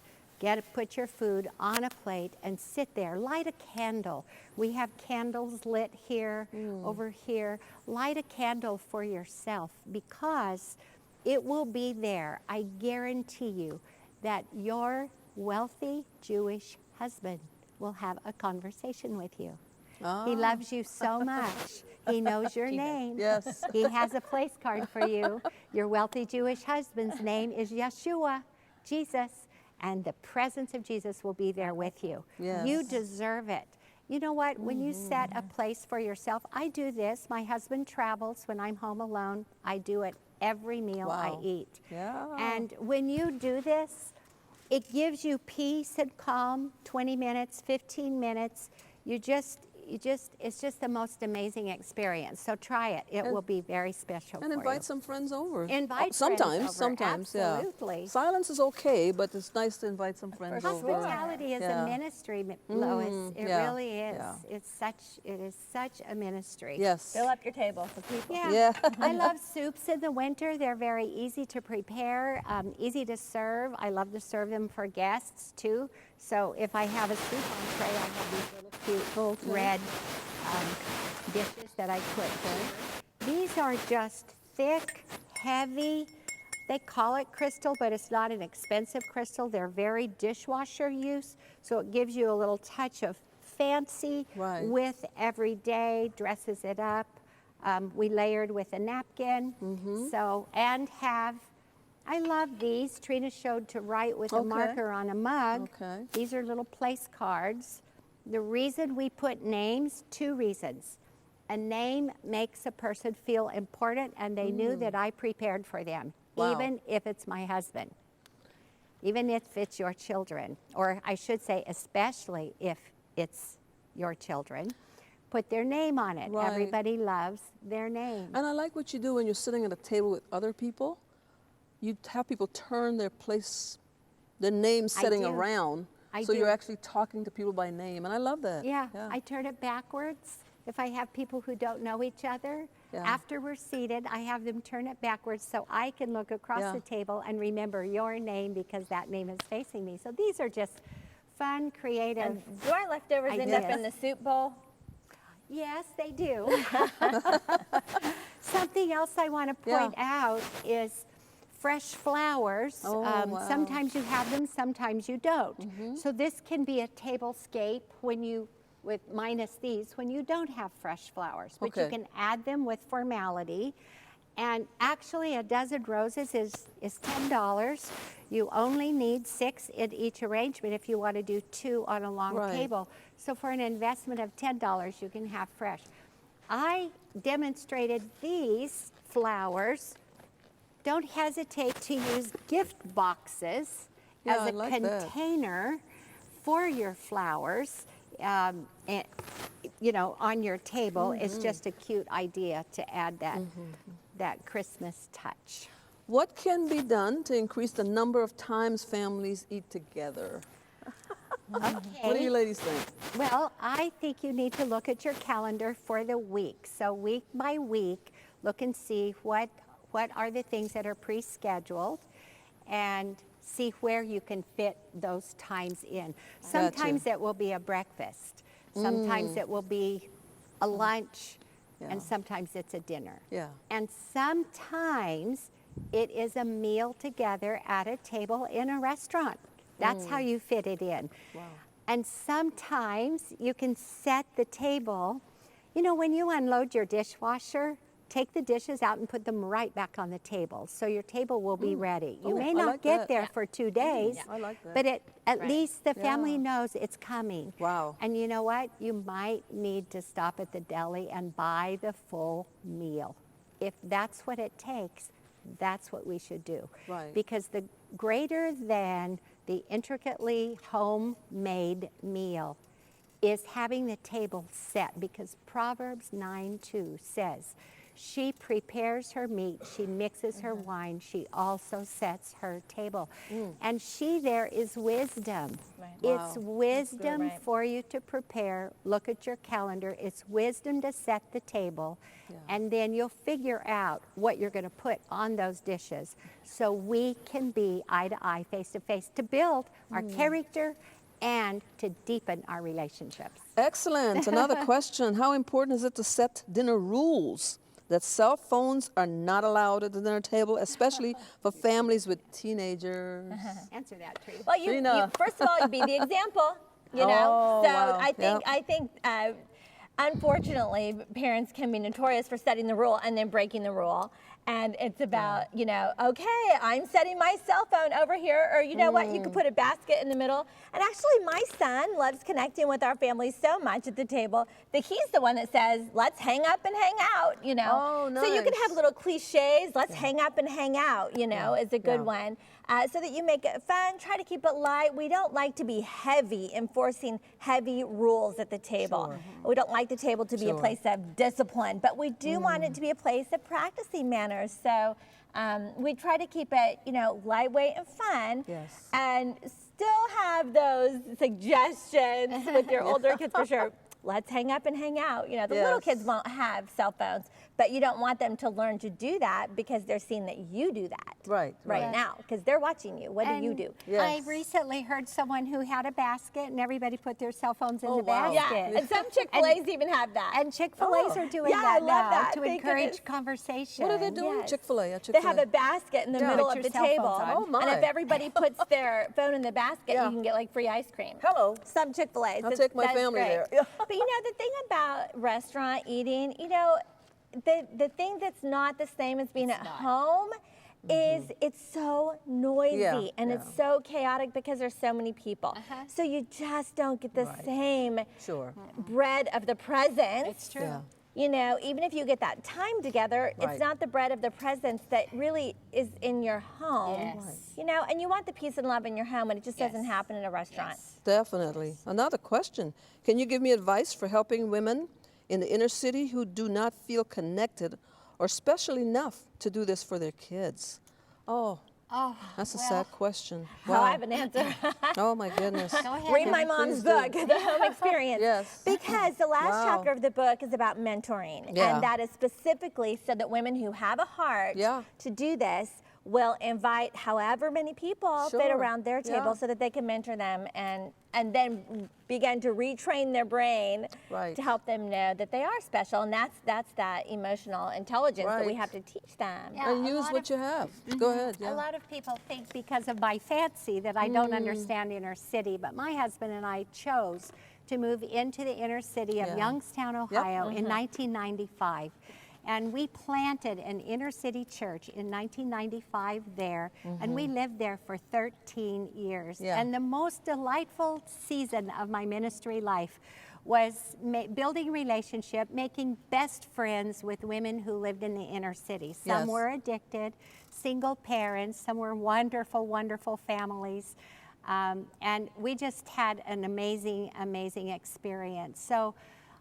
[SPEAKER 2] put your food on a plate and sit there. Light a candle. We have candles lit here, over here. Light a candle for yourself, because it will be there. I guarantee you that your wealthy Jewish husband will have a conversation with you. He loves you so much. He knows your name.
[SPEAKER 1] Yes.
[SPEAKER 2] He has a place card for you. Your wealthy Jewish husband's name is Yeshua, Jesus, and the presence of Jesus will be there with you.
[SPEAKER 1] Yes.
[SPEAKER 2] You deserve it. You know what? When you set a place for yourself, I do this. My husband travels when I'm home alone. I do it every meal I eat.
[SPEAKER 1] Yeah.
[SPEAKER 2] And when you do this, it gives you peace and calm, 20 minutes, 15 minutes. It's just the most amazing experience. So try it. It will be very special for
[SPEAKER 1] And
[SPEAKER 2] you.
[SPEAKER 1] invite some friends over.
[SPEAKER 2] Invite
[SPEAKER 1] sometimes,
[SPEAKER 2] friends over. Absolutely.
[SPEAKER 1] yeah. Silence is okay, but it's nice to invite some friends over.
[SPEAKER 2] Hospitality is a ministry, Lois. It
[SPEAKER 1] yeah,
[SPEAKER 2] really is.
[SPEAKER 1] yeah.
[SPEAKER 2] It is such a ministry.
[SPEAKER 1] Yes.
[SPEAKER 3] Fill up your table for people.
[SPEAKER 2] Yeah. I love soups in the winter. They're very easy to prepare, easy to serve. I love to serve them for guests too. So if I have a soup on tray, I have these little cute red dishes that I put here. These are just thick, heavy. They call it crystal, but it's not an expensive crystal. They're very dishwasher use, so it gives you a little touch of fancy with everyday, dresses it up. We layered with a napkin. So, and I love these. Trina showed to write with a marker on a mug. These are little place cards. The reason we put names, 2 reasons. A name makes a person feel important, and they knew that I prepared for them, even if it's my husband, even if it's your children, or I should say especially if it's your children. put their name on it.
[SPEAKER 1] Right.
[SPEAKER 2] Everybody loves their name.
[SPEAKER 1] And I like what you do when you're sitting at a table with other people. You have people turn their name setting
[SPEAKER 2] do.
[SPEAKER 1] around.
[SPEAKER 2] I
[SPEAKER 1] So
[SPEAKER 2] do.
[SPEAKER 1] you're actually talking to people by name, and I love that.
[SPEAKER 2] Yeah, I turn it backwards. If I have people who don't know each other,
[SPEAKER 1] Yeah.
[SPEAKER 2] after we're seated, I have them turn it backwards so I can look across
[SPEAKER 1] Yeah.
[SPEAKER 2] the table and remember your name because that name is facing me. So these are just fun, creative.
[SPEAKER 3] And do our leftovers end up in
[SPEAKER 2] Ideas.
[SPEAKER 3] the soup bowl?
[SPEAKER 2] Yes, they do. Something else I want to point out is fresh flowers.
[SPEAKER 1] Oh, wow.
[SPEAKER 2] Sometimes you have them, sometimes you don't. So this can be a tablescape when you, with minus these, when you don't have fresh flowers. But you
[SPEAKER 1] Okay.
[SPEAKER 2] can add them with formality. And actually, a dozen roses is $10. You only need 6 in each arrangement if you want to do 2 on a long
[SPEAKER 1] Right.
[SPEAKER 2] table. So for an investment of $10, you can have fresh. I demonstrated these flowers. Don't hesitate to use gift boxes
[SPEAKER 1] Yeah,
[SPEAKER 2] as
[SPEAKER 1] I
[SPEAKER 2] a
[SPEAKER 1] like that.
[SPEAKER 2] container for your flowers. And, you know, on your table. It's just a cute idea to add that Christmas touch.
[SPEAKER 1] What can be done to increase the number of times families eat together? What do
[SPEAKER 2] Okay.
[SPEAKER 1] you ladies think?
[SPEAKER 2] Well, I think you need to look at your calendar for the week. So week by week, look and see what are the things that are pre-scheduled and see where you can fit those times in. Sometimes it will be a breakfast. Sometimes it will be a lunch. And
[SPEAKER 1] Yeah.
[SPEAKER 2] sometimes it's a dinner.
[SPEAKER 1] Yeah.
[SPEAKER 2] And sometimes it is a meal together at a table in a restaurant. That's how you fit it in.
[SPEAKER 1] Wow.
[SPEAKER 2] And sometimes you can set the table. You know, when you unload your dishwasher, take the dishes out and put them right back on the table. So your table will be ready. You
[SPEAKER 1] Oh,
[SPEAKER 2] may
[SPEAKER 1] I
[SPEAKER 2] not
[SPEAKER 1] like
[SPEAKER 2] get
[SPEAKER 1] that.
[SPEAKER 2] there for 2 days,
[SPEAKER 1] I like that.
[SPEAKER 2] but at
[SPEAKER 3] Right.
[SPEAKER 2] least the family
[SPEAKER 1] Yeah.
[SPEAKER 2] knows it's coming.
[SPEAKER 1] Wow.
[SPEAKER 2] And you know what? You might need to stop at the deli and buy the full meal. If that's what it takes, that's what we should do.
[SPEAKER 1] Right.
[SPEAKER 2] Because the greater than the intricately homemade meal is having the table set, because Proverbs 9:2 says, she prepares her meat, she mixes her wine, she also sets her table. And she there is wisdom.
[SPEAKER 3] Right.
[SPEAKER 2] It's
[SPEAKER 1] Wow.
[SPEAKER 2] wisdom
[SPEAKER 3] right.
[SPEAKER 2] for you to prepare. Look at your calendar. It's wisdom to set the table.
[SPEAKER 1] Yeah.
[SPEAKER 2] And then you'll figure out what you're going to put on those dishes so we can be eye to eye, face to face, to build our character and to deepen our relationships.
[SPEAKER 1] Excellent. Another question. How important is it to set dinner rules that cell phones are not allowed at the dinner table, especially for families with teenagers?
[SPEAKER 2] Answer that, Tree.
[SPEAKER 3] Well, you
[SPEAKER 1] Trina.
[SPEAKER 3] first of all, you be the example, you know.
[SPEAKER 1] Oh,
[SPEAKER 3] So
[SPEAKER 1] wow.
[SPEAKER 3] I think, unfortunately, parents can be notorious for setting the rule and then breaking the rule. And it's about, you know, okay, I'm setting my cell phone over here, or you know what, you could put a basket in the middle. And actually, my son loves connecting with our family so much at the table that he's the one that says, let's hang up and hang out, you know.
[SPEAKER 1] Oh,
[SPEAKER 3] So you can
[SPEAKER 1] nice.
[SPEAKER 3] have little cliches, let's hang up and hang out, you know, is a good one. So that you make it fun, try to keep it light. We don't like to be heavy, enforcing heavy rules at the table. We don't like the table to be a
[SPEAKER 1] Sure.
[SPEAKER 3] place of discipline, but we do want it to be a place of practicing manners. So we try to keep it, you know, lightweight and fun,
[SPEAKER 1] Yes.
[SPEAKER 3] and still have those suggestions with your older kids for sure. Let's hang up and hang out. You know, the little
[SPEAKER 1] Yes.
[SPEAKER 3] kids won't have cell phones, but you don't want them to learn to do that because they're seeing that you do that
[SPEAKER 1] Right.
[SPEAKER 3] now, because they're watching you. What do you
[SPEAKER 2] And
[SPEAKER 3] do?
[SPEAKER 1] Yes.
[SPEAKER 2] I recently heard someone who had a basket and everybody put their cell phones in
[SPEAKER 1] Oh,
[SPEAKER 2] the
[SPEAKER 1] wow.
[SPEAKER 2] basket.
[SPEAKER 3] Yeah, and some Chick-fil-A's even have that.
[SPEAKER 2] And Chick-fil-A's
[SPEAKER 1] Oh.
[SPEAKER 2] are doing
[SPEAKER 3] Yeah, I
[SPEAKER 2] that
[SPEAKER 3] love
[SPEAKER 2] now
[SPEAKER 3] that.
[SPEAKER 2] to
[SPEAKER 3] Thank
[SPEAKER 2] encourage
[SPEAKER 3] goodness.
[SPEAKER 2] conversation.
[SPEAKER 1] What are they doing?
[SPEAKER 3] Yes.
[SPEAKER 1] Chick-fil-A.
[SPEAKER 3] They have a basket in the
[SPEAKER 1] Yeah.
[SPEAKER 3] middle
[SPEAKER 2] Put
[SPEAKER 3] of
[SPEAKER 2] your
[SPEAKER 3] the
[SPEAKER 2] cell
[SPEAKER 3] table.
[SPEAKER 2] phones on.
[SPEAKER 1] Oh, my.
[SPEAKER 3] And if everybody puts their phone in the basket,
[SPEAKER 1] Yeah.
[SPEAKER 3] you can get like free ice cream.
[SPEAKER 1] Hello.
[SPEAKER 3] Some Chick-fil-A's.
[SPEAKER 1] I'll take my
[SPEAKER 3] That's
[SPEAKER 1] family
[SPEAKER 3] great.
[SPEAKER 1] there. Yeah.
[SPEAKER 3] But you know, the thing about restaurant eating, you know, the thing that's not the same as being at home is it's so noisy
[SPEAKER 1] Yeah,
[SPEAKER 3] and
[SPEAKER 1] yeah.
[SPEAKER 3] it's so chaotic because there's so many people. So you just don't get the
[SPEAKER 1] Right.
[SPEAKER 3] same
[SPEAKER 1] Sure.
[SPEAKER 3] bread of the presence.
[SPEAKER 2] It's true.
[SPEAKER 1] Yeah.
[SPEAKER 3] You know, even if you get that time together,
[SPEAKER 1] Right.
[SPEAKER 3] it's not the bread of the presence that really is in your home.
[SPEAKER 2] Yes. Right.
[SPEAKER 3] You know, and you want the peace and love in your home, and it just doesn't
[SPEAKER 2] Yes.
[SPEAKER 3] happen in a restaurant.
[SPEAKER 1] Definitely. Another question. Can you give me advice for helping women in the inner city who do not feel connected or special enough to do this for their kids? Oh,
[SPEAKER 2] Oh,
[SPEAKER 1] that's a
[SPEAKER 2] well,
[SPEAKER 1] sad question.
[SPEAKER 3] Oh, I have an answer.
[SPEAKER 1] Oh my goodness.
[SPEAKER 2] Go ahead.
[SPEAKER 3] Read
[SPEAKER 2] Debbie.
[SPEAKER 3] my mom's
[SPEAKER 1] Please do.
[SPEAKER 3] book, The Home Experience.
[SPEAKER 1] Yes.
[SPEAKER 3] Because the last
[SPEAKER 1] Wow.
[SPEAKER 3] chapter of the book is about mentoring.
[SPEAKER 1] Yeah.
[SPEAKER 3] And that is specifically so that women who have a heart
[SPEAKER 1] Yeah.
[SPEAKER 3] to do this will invite however many people fit
[SPEAKER 1] Sure.
[SPEAKER 3] around their table
[SPEAKER 1] Yeah.
[SPEAKER 3] so that they can mentor them and then begin to retrain their brain
[SPEAKER 1] Right.
[SPEAKER 3] to help them know that they are special. And that's that emotional intelligence that we
[SPEAKER 1] Right.
[SPEAKER 3] have to teach them.
[SPEAKER 2] Yeah.
[SPEAKER 1] And
[SPEAKER 2] a
[SPEAKER 1] use
[SPEAKER 2] lot
[SPEAKER 1] what
[SPEAKER 2] of-
[SPEAKER 1] you have. Go ahead.
[SPEAKER 2] A
[SPEAKER 1] Yeah.
[SPEAKER 2] lot of people think because of my fancy that I don't understand inner city, but my husband and I chose to move into the inner city of
[SPEAKER 1] Yeah.
[SPEAKER 2] Youngstown, Ohio in 1995. And we planted an inner city church in 1995 there, and we lived there for 13 years.
[SPEAKER 1] Yeah.
[SPEAKER 2] And the most delightful season of my ministry life was building relationship, making best friends with women who lived in the inner city. Some
[SPEAKER 1] Yes.
[SPEAKER 2] were addicted, single parents, some were wonderful, wonderful families. And we just had an amazing, amazing experience. So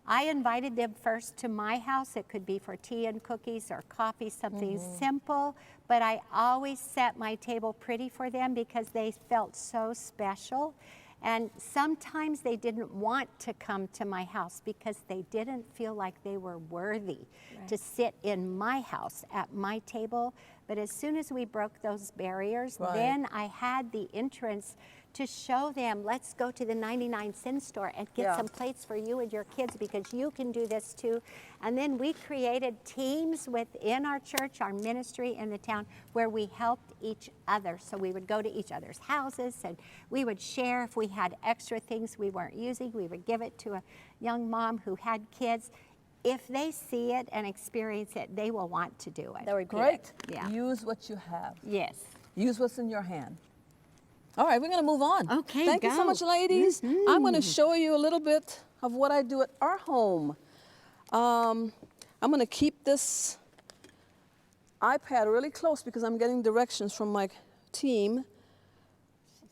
[SPEAKER 2] I invited them first to my house. It could be for tea and cookies or coffee, something simple, but I always set my table pretty for them because they felt so special. And sometimes they didn't want to come to my house because they didn't feel like they were worthy to sit in my house at my table. But as soon as we broke those barriers,
[SPEAKER 1] Right.
[SPEAKER 2] then I had the entrance to show them, let's go to the 99-cent store and get
[SPEAKER 1] Yeah.
[SPEAKER 2] some plates for you and your kids because you can do this too. And then we created teams within our church, our ministry in the town, where we helped each other. So we would go to each other's houses and we would share if we had extra things we weren't using. We would give it to a young mom who had kids. If they see it and experience it, they will want to do it.
[SPEAKER 3] They'll repeat
[SPEAKER 1] Great.
[SPEAKER 3] it.
[SPEAKER 2] Yeah.
[SPEAKER 1] Use what you have.
[SPEAKER 2] Yes.
[SPEAKER 1] Use what's in your hand. All right, we're going to move on.
[SPEAKER 2] Okay,
[SPEAKER 1] Thank you so
[SPEAKER 2] go.
[SPEAKER 1] much, ladies. I'm going to show you a little bit of what I do at our home. I'm going to keep this iPad really close because I'm getting directions from my team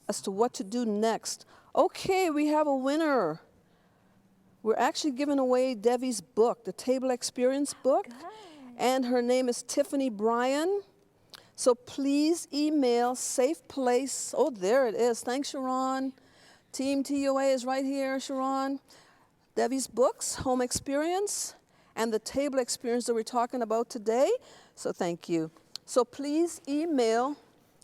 [SPEAKER 1] as to what to do next. Okay, we have a winner. We're actually giving away Debbie's book, the Table Experience book, and her name is Tiffany Bryan. So please email Safe Place. Oh, there it is. Thanks, Sharon. Team TOA is right here, Sharon. Debbie's books, Home Experience, and the Table Experience that we're talking about today. So thank you. So please email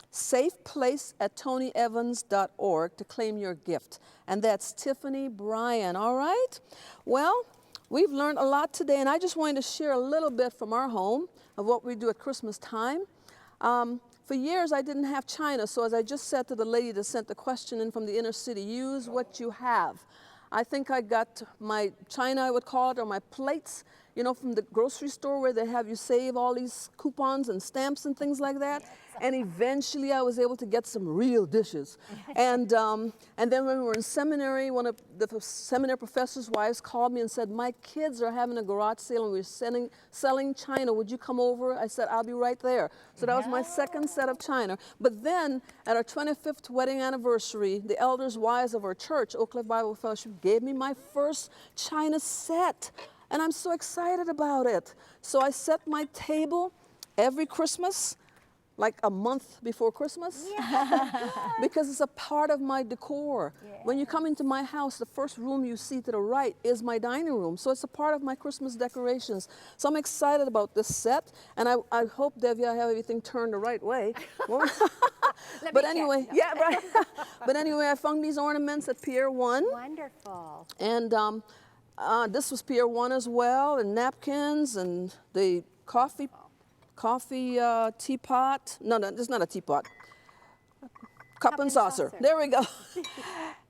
[SPEAKER 1] safeplace@tonyevans.org to claim your gift. And that's Tiffany Bryan, all right? Well, we've learned a lot today, and I just wanted to share a little bit from our home of what we do at Christmas time. For years, I didn't have china, so as I just said to the lady that sent the question in from the inner city, use what you have. I think I got my china, I would call it, or my plates, you know, from the grocery store where they have you save all these coupons and stamps and things like that. And eventually I was able to get some real dishes. And then when we were in seminary, one of the seminary professors' wives called me and said, my kids are having a garage sale and we're selling china. Would you come over? I said, I'll be right there. So that was my second set of china. But then at our 25th wedding anniversary, the elders' wives of our church, Oak Cliff Bible Fellowship, gave me my first china set. And I'm so excited about it. So I set my table every Christmas, like a month before Christmas, because it's a part of my decor. When you come into my house, the first room you see to the right is my dining room. So it's a part of my Christmas decorations. So I'm excited about this set, and I hope, Debbie, I have everything turned the right way. But anyway, yeah, right. But anyway, I found these ornaments at Pier 1.
[SPEAKER 2] Wonderful.
[SPEAKER 1] And this was Pier 1 as well, and napkins and the coffee teapot. No, it's not a teapot. Cup and saucer. There we go.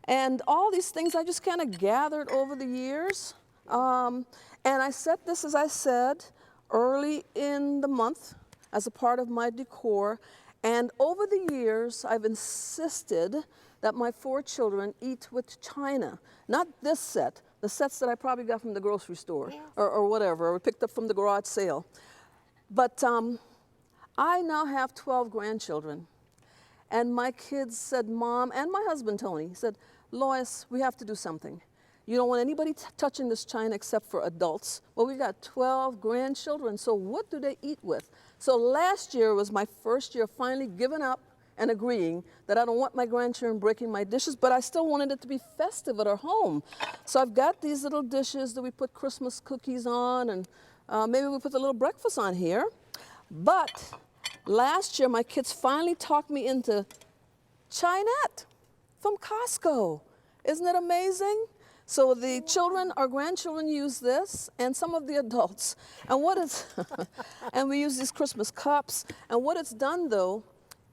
[SPEAKER 1] And all these things I just kind of gathered over the years. And I set this, as I said, early in the month as a part of my decor. And over the years, I've insisted that my 4 children eat with china. Not this set, the sets that I probably got from the grocery store or whatever, or picked up from the garage sale. But I now have 12 grandchildren. And my kids said, Mom, and my husband, Tony, said, Lois, we have to do something. You don't want anybody touching this china except for adults. Well, we got 12 grandchildren, so what do they eat with? So last year was my first year finally giving up and agreeing that I don't want my grandchildren breaking my dishes, but I still wanted it to be festive at our home. So I've got these little dishes that we put Christmas cookies on, and maybe we put a little breakfast on here. But last year, my kids finally talked me into Chinette from Costco. Isn't it amazing? So the children, our grandchildren use this, and some of the adults. And what it's, and we use these Christmas cups. And what it's done, though,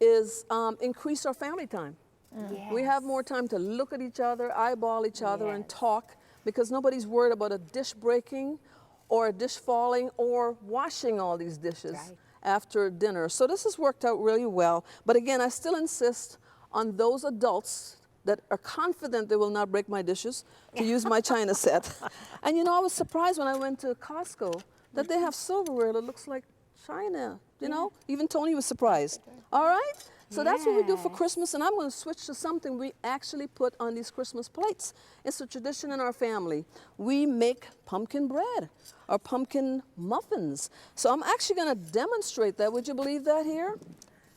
[SPEAKER 1] is increase our family time.
[SPEAKER 2] Yes.
[SPEAKER 1] We have more time to look at each other, eyeball each other, and
[SPEAKER 2] Yes.
[SPEAKER 1] talk, because nobody's worried about a dish breaking or a dish falling or washing all these dishes
[SPEAKER 2] Right.
[SPEAKER 1] after dinner. So this has worked out really well. But again, I still insist on those adults that are confident they will not break my dishes to use my china set. And you know, I was surprised when I went to Costco that they have silverware that looks like china, you know? Even Tony was surprised. All right? So that's what we do for
[SPEAKER 2] Yes.
[SPEAKER 1] Christmas, and I'm going to switch to something we actually put on these Christmas plates. It's a tradition in our family. We make pumpkin bread or pumpkin muffins. So I'm actually going to demonstrate that. Would you believe that here?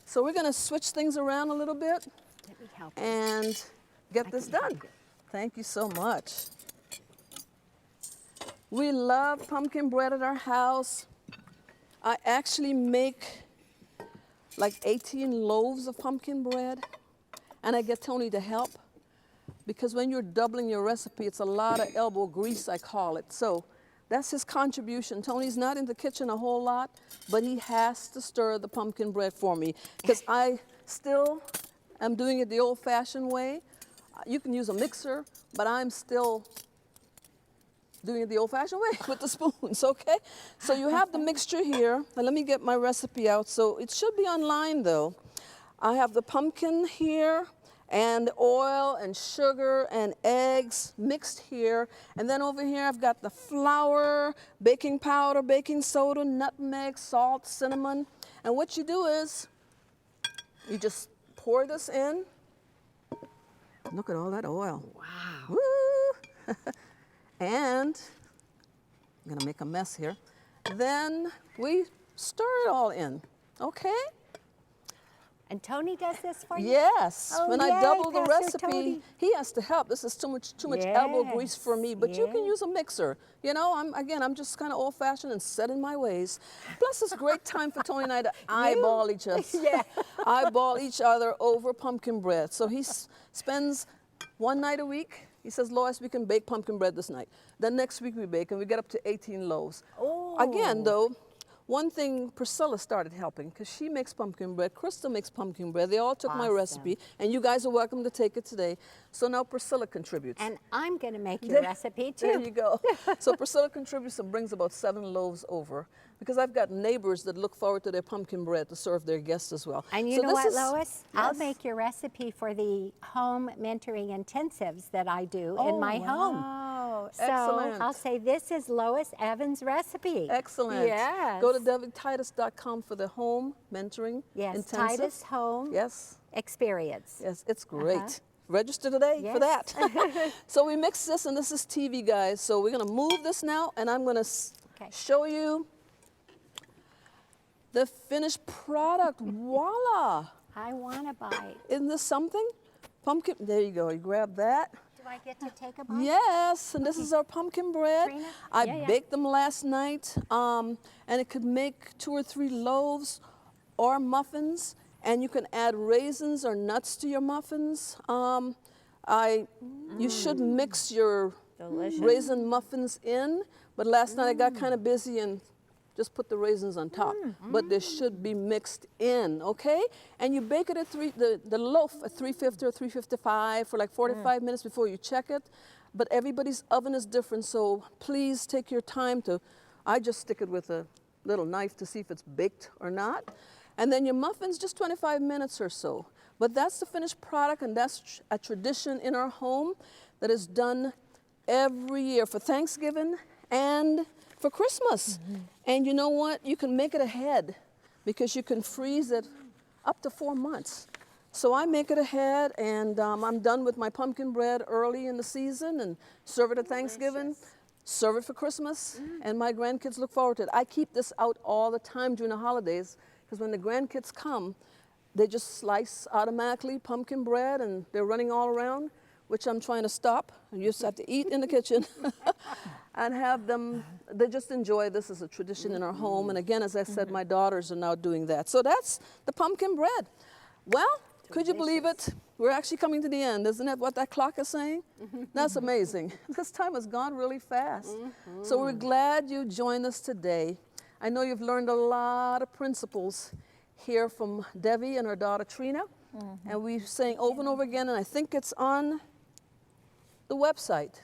[SPEAKER 1] So we're going to switch things around a little bit
[SPEAKER 2] Let me help you.
[SPEAKER 1] and get this
[SPEAKER 2] can
[SPEAKER 1] done.
[SPEAKER 2] help you.
[SPEAKER 1] Thank you so much. We love pumpkin bread at our house. I actually make like 18 loaves of pumpkin bread, and I get Tony to help, because when you're doubling your recipe, it's a lot of elbow grease, I call it. So that's his contribution. Tony's not in the kitchen a whole lot, but he has to stir the pumpkin bread for me, because I still am doing it the old-fashioned way. You can use a mixer, but I'm still doing it the old-fashioned way with the spoons, okay? So you have the mixture here. Now let me get my recipe out. So it should be online, though. I have the pumpkin here, and oil and sugar and eggs mixed here. And then over here I've got the flour, baking powder, baking soda, nutmeg, salt, cinnamon. And what you do is you just pour this in. Look at all that oil.
[SPEAKER 2] Wow.
[SPEAKER 1] Woo! And I'm gonna make a mess here. Then we stir it all in, okay?
[SPEAKER 2] And Tony does this for you?
[SPEAKER 1] Yes.
[SPEAKER 2] Oh,
[SPEAKER 1] when I
[SPEAKER 2] yay,
[SPEAKER 1] double the
[SPEAKER 2] Pastor
[SPEAKER 1] recipe,
[SPEAKER 2] Tony.
[SPEAKER 1] he has to help. This is too much elbow grease for me. But you can
[SPEAKER 2] Yes.
[SPEAKER 1] use a mixer. You know, I'm just kind of old-fashioned and set in my ways. Plus, it's a great time for Tony and I to eyeball each other.
[SPEAKER 2] Yeah.
[SPEAKER 1] Eyeball each other over pumpkin bread. So he spends one night a week. He says, Lois, we can bake pumpkin bread this night. Then next week we bake, and we get up to 18 loaves.
[SPEAKER 2] Oh.
[SPEAKER 1] Again, though, one thing, Priscilla started helping, because she makes pumpkin bread. Krista makes pumpkin bread. They all took my
[SPEAKER 2] Awesome.
[SPEAKER 1] recipe, and you guys are welcome to take it today. So now Priscilla contributes.
[SPEAKER 2] And I'm going to make your recipe too.
[SPEAKER 1] There you go. So Priscilla contributes and brings about 7 loaves over, because I've got neighbors that look forward to their pumpkin bread to serve their guests as well.
[SPEAKER 2] And you
[SPEAKER 1] So
[SPEAKER 2] know
[SPEAKER 1] this
[SPEAKER 2] what,
[SPEAKER 1] is-
[SPEAKER 2] Lois? I'll
[SPEAKER 1] Yes.
[SPEAKER 2] make your recipe for the home mentoring intensives that I do in my home.
[SPEAKER 1] Wow.
[SPEAKER 2] So
[SPEAKER 1] Excellent.
[SPEAKER 2] I'll say this is Lois Evans' recipe.
[SPEAKER 1] Excellent.
[SPEAKER 2] Yes.
[SPEAKER 1] Go to DebbieTitus.com for the home mentoring
[SPEAKER 2] Yes,
[SPEAKER 1] intensive.
[SPEAKER 2] Titus Home
[SPEAKER 1] Yes.
[SPEAKER 2] Experience.
[SPEAKER 1] Yes, it's great. Register today for
[SPEAKER 2] Yes.
[SPEAKER 1] that. So we mix this, and this is TV, guys. So we're going to move this now, and I'm going to
[SPEAKER 2] Okay.
[SPEAKER 1] show you the finished product. Voila.
[SPEAKER 2] I want to bite.
[SPEAKER 1] Isn't this something? Pumpkin. There you go. You grab that.
[SPEAKER 2] Do I get to take a bite?
[SPEAKER 1] Yes, and this is our pumpkin bread.
[SPEAKER 2] Trina?
[SPEAKER 1] I
[SPEAKER 3] Yeah.
[SPEAKER 1] baked them last night, and it could make 2 or 3 loaves or muffins, and you can add raisins or nuts to your muffins. You should mix your
[SPEAKER 3] Delicious.
[SPEAKER 1] raisin muffins in, but last night I got kind of busy and just put the raisins on top. But they should be mixed in, okay? And you bake it at the loaf at 350 or 355 for like 45 minutes before you check it. But everybody's oven is different, so please take your time to, I just stick it with a little knife to see if it's baked or not. And then your muffins, just 25 minutes or so. But that's the finished product, and that's a tradition in our home that is done every year for Thanksgiving and for Christmas. And you know what? You can make it ahead, because you can freeze it up to 4 months. So I make it ahead, and I'm done with my pumpkin bread early in the season and serve it at Thanksgiving, serve it for Christmas, and my grandkids look forward to it. I keep this out all the time during the holidays because when the grandkids come, they just slice automatically pumpkin bread and they're running all around, which I'm trying to stop. You just have to eat in the kitchen and have them, they just enjoy this as a tradition in our home. And again, as I said, my daughters are now doing that. So that's the pumpkin bread. Well, could you believe it? We're actually coming to the end. Isn't that what that clock is saying? That's amazing. This time has gone really fast. So we're glad you joined us today. I know you've learned a lot of principles here from Debbie and her daughter Trina. And we're saying over and over again, and I think it's on the website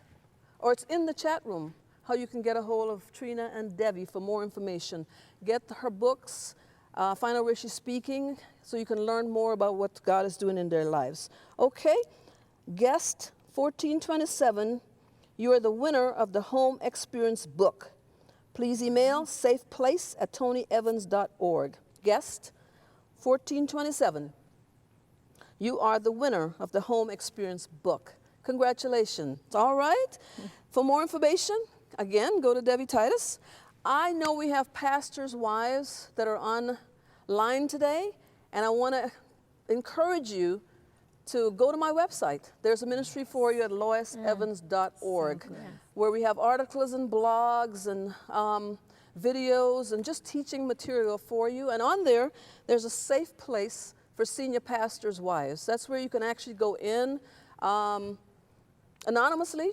[SPEAKER 1] or it's in the chat room, how you can get a hold of Trina and Debbie for more information. Get her books, find out where she's speaking so you can learn more about what God is doing in their lives. Okay, guest 1427, you are the winner of the Home Experience book. Please email safeplace@tonyevans.org. Guest 1427, you are the winner of the Home Experience book. Congratulations. All right. For more information, again, go to Debbie Titus. I know we have pastors' wives that are online today, and I want to encourage you to go to my website. There's a ministry for you at loisevans.org, where we have articles and blogs and videos and just teaching material for you. And on there, there's a safe place for senior pastors' wives. That's where you can actually go in anonymously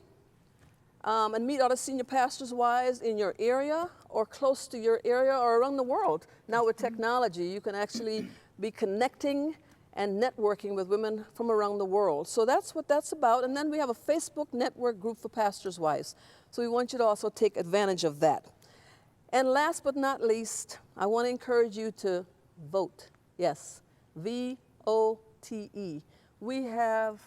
[SPEAKER 1] and meet other senior pastors' wives in your area or close to your area or around the world. Now with technology, you can actually be connecting and networking with women from around the world. So that's what that's about. And then we have a Facebook network group for pastors' wives. So we want you to also take advantage of that. And last but not least, I want to encourage you to vote. Yes, V-O-T-E. We have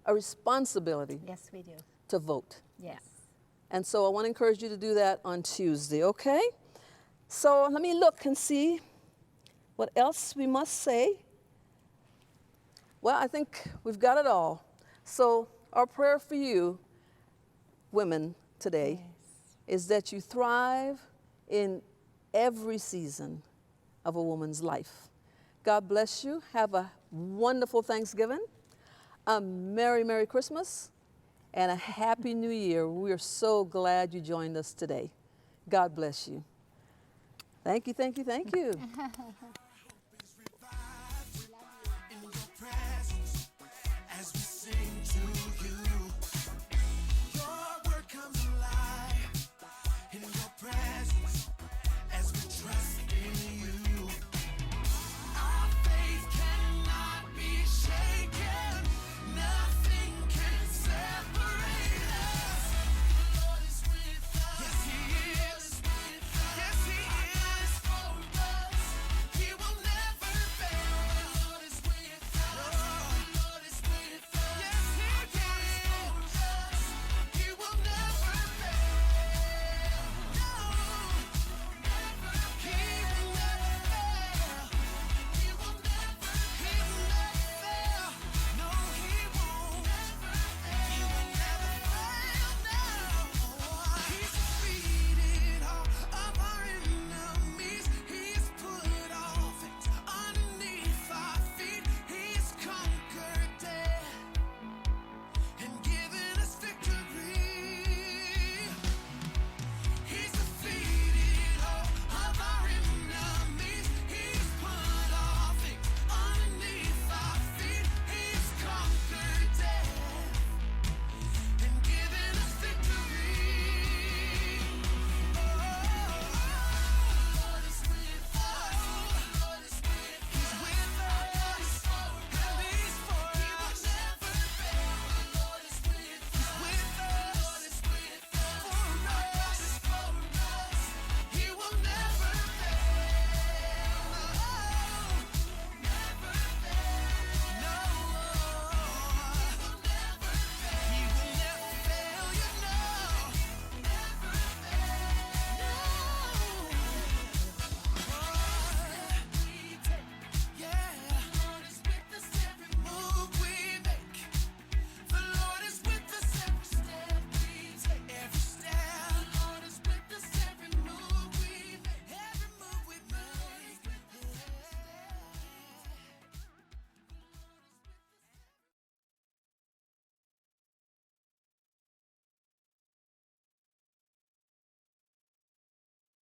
[SPEAKER 1] a responsibility
[SPEAKER 2] Yes, we do.
[SPEAKER 1] to vote.
[SPEAKER 2] Yes.
[SPEAKER 1] And so I want to encourage you to do that on Tuesday, okay? So let me look and see what else we must say. Well, I think we've got it all. So our prayer for you, women, today is that you thrive in every season of a woman's life. God bless you. Have a wonderful Thanksgiving, a Merry, Merry Christmas, and a Happy New Year. We are so glad you joined us today. God bless you. Thank you, thank you, thank you.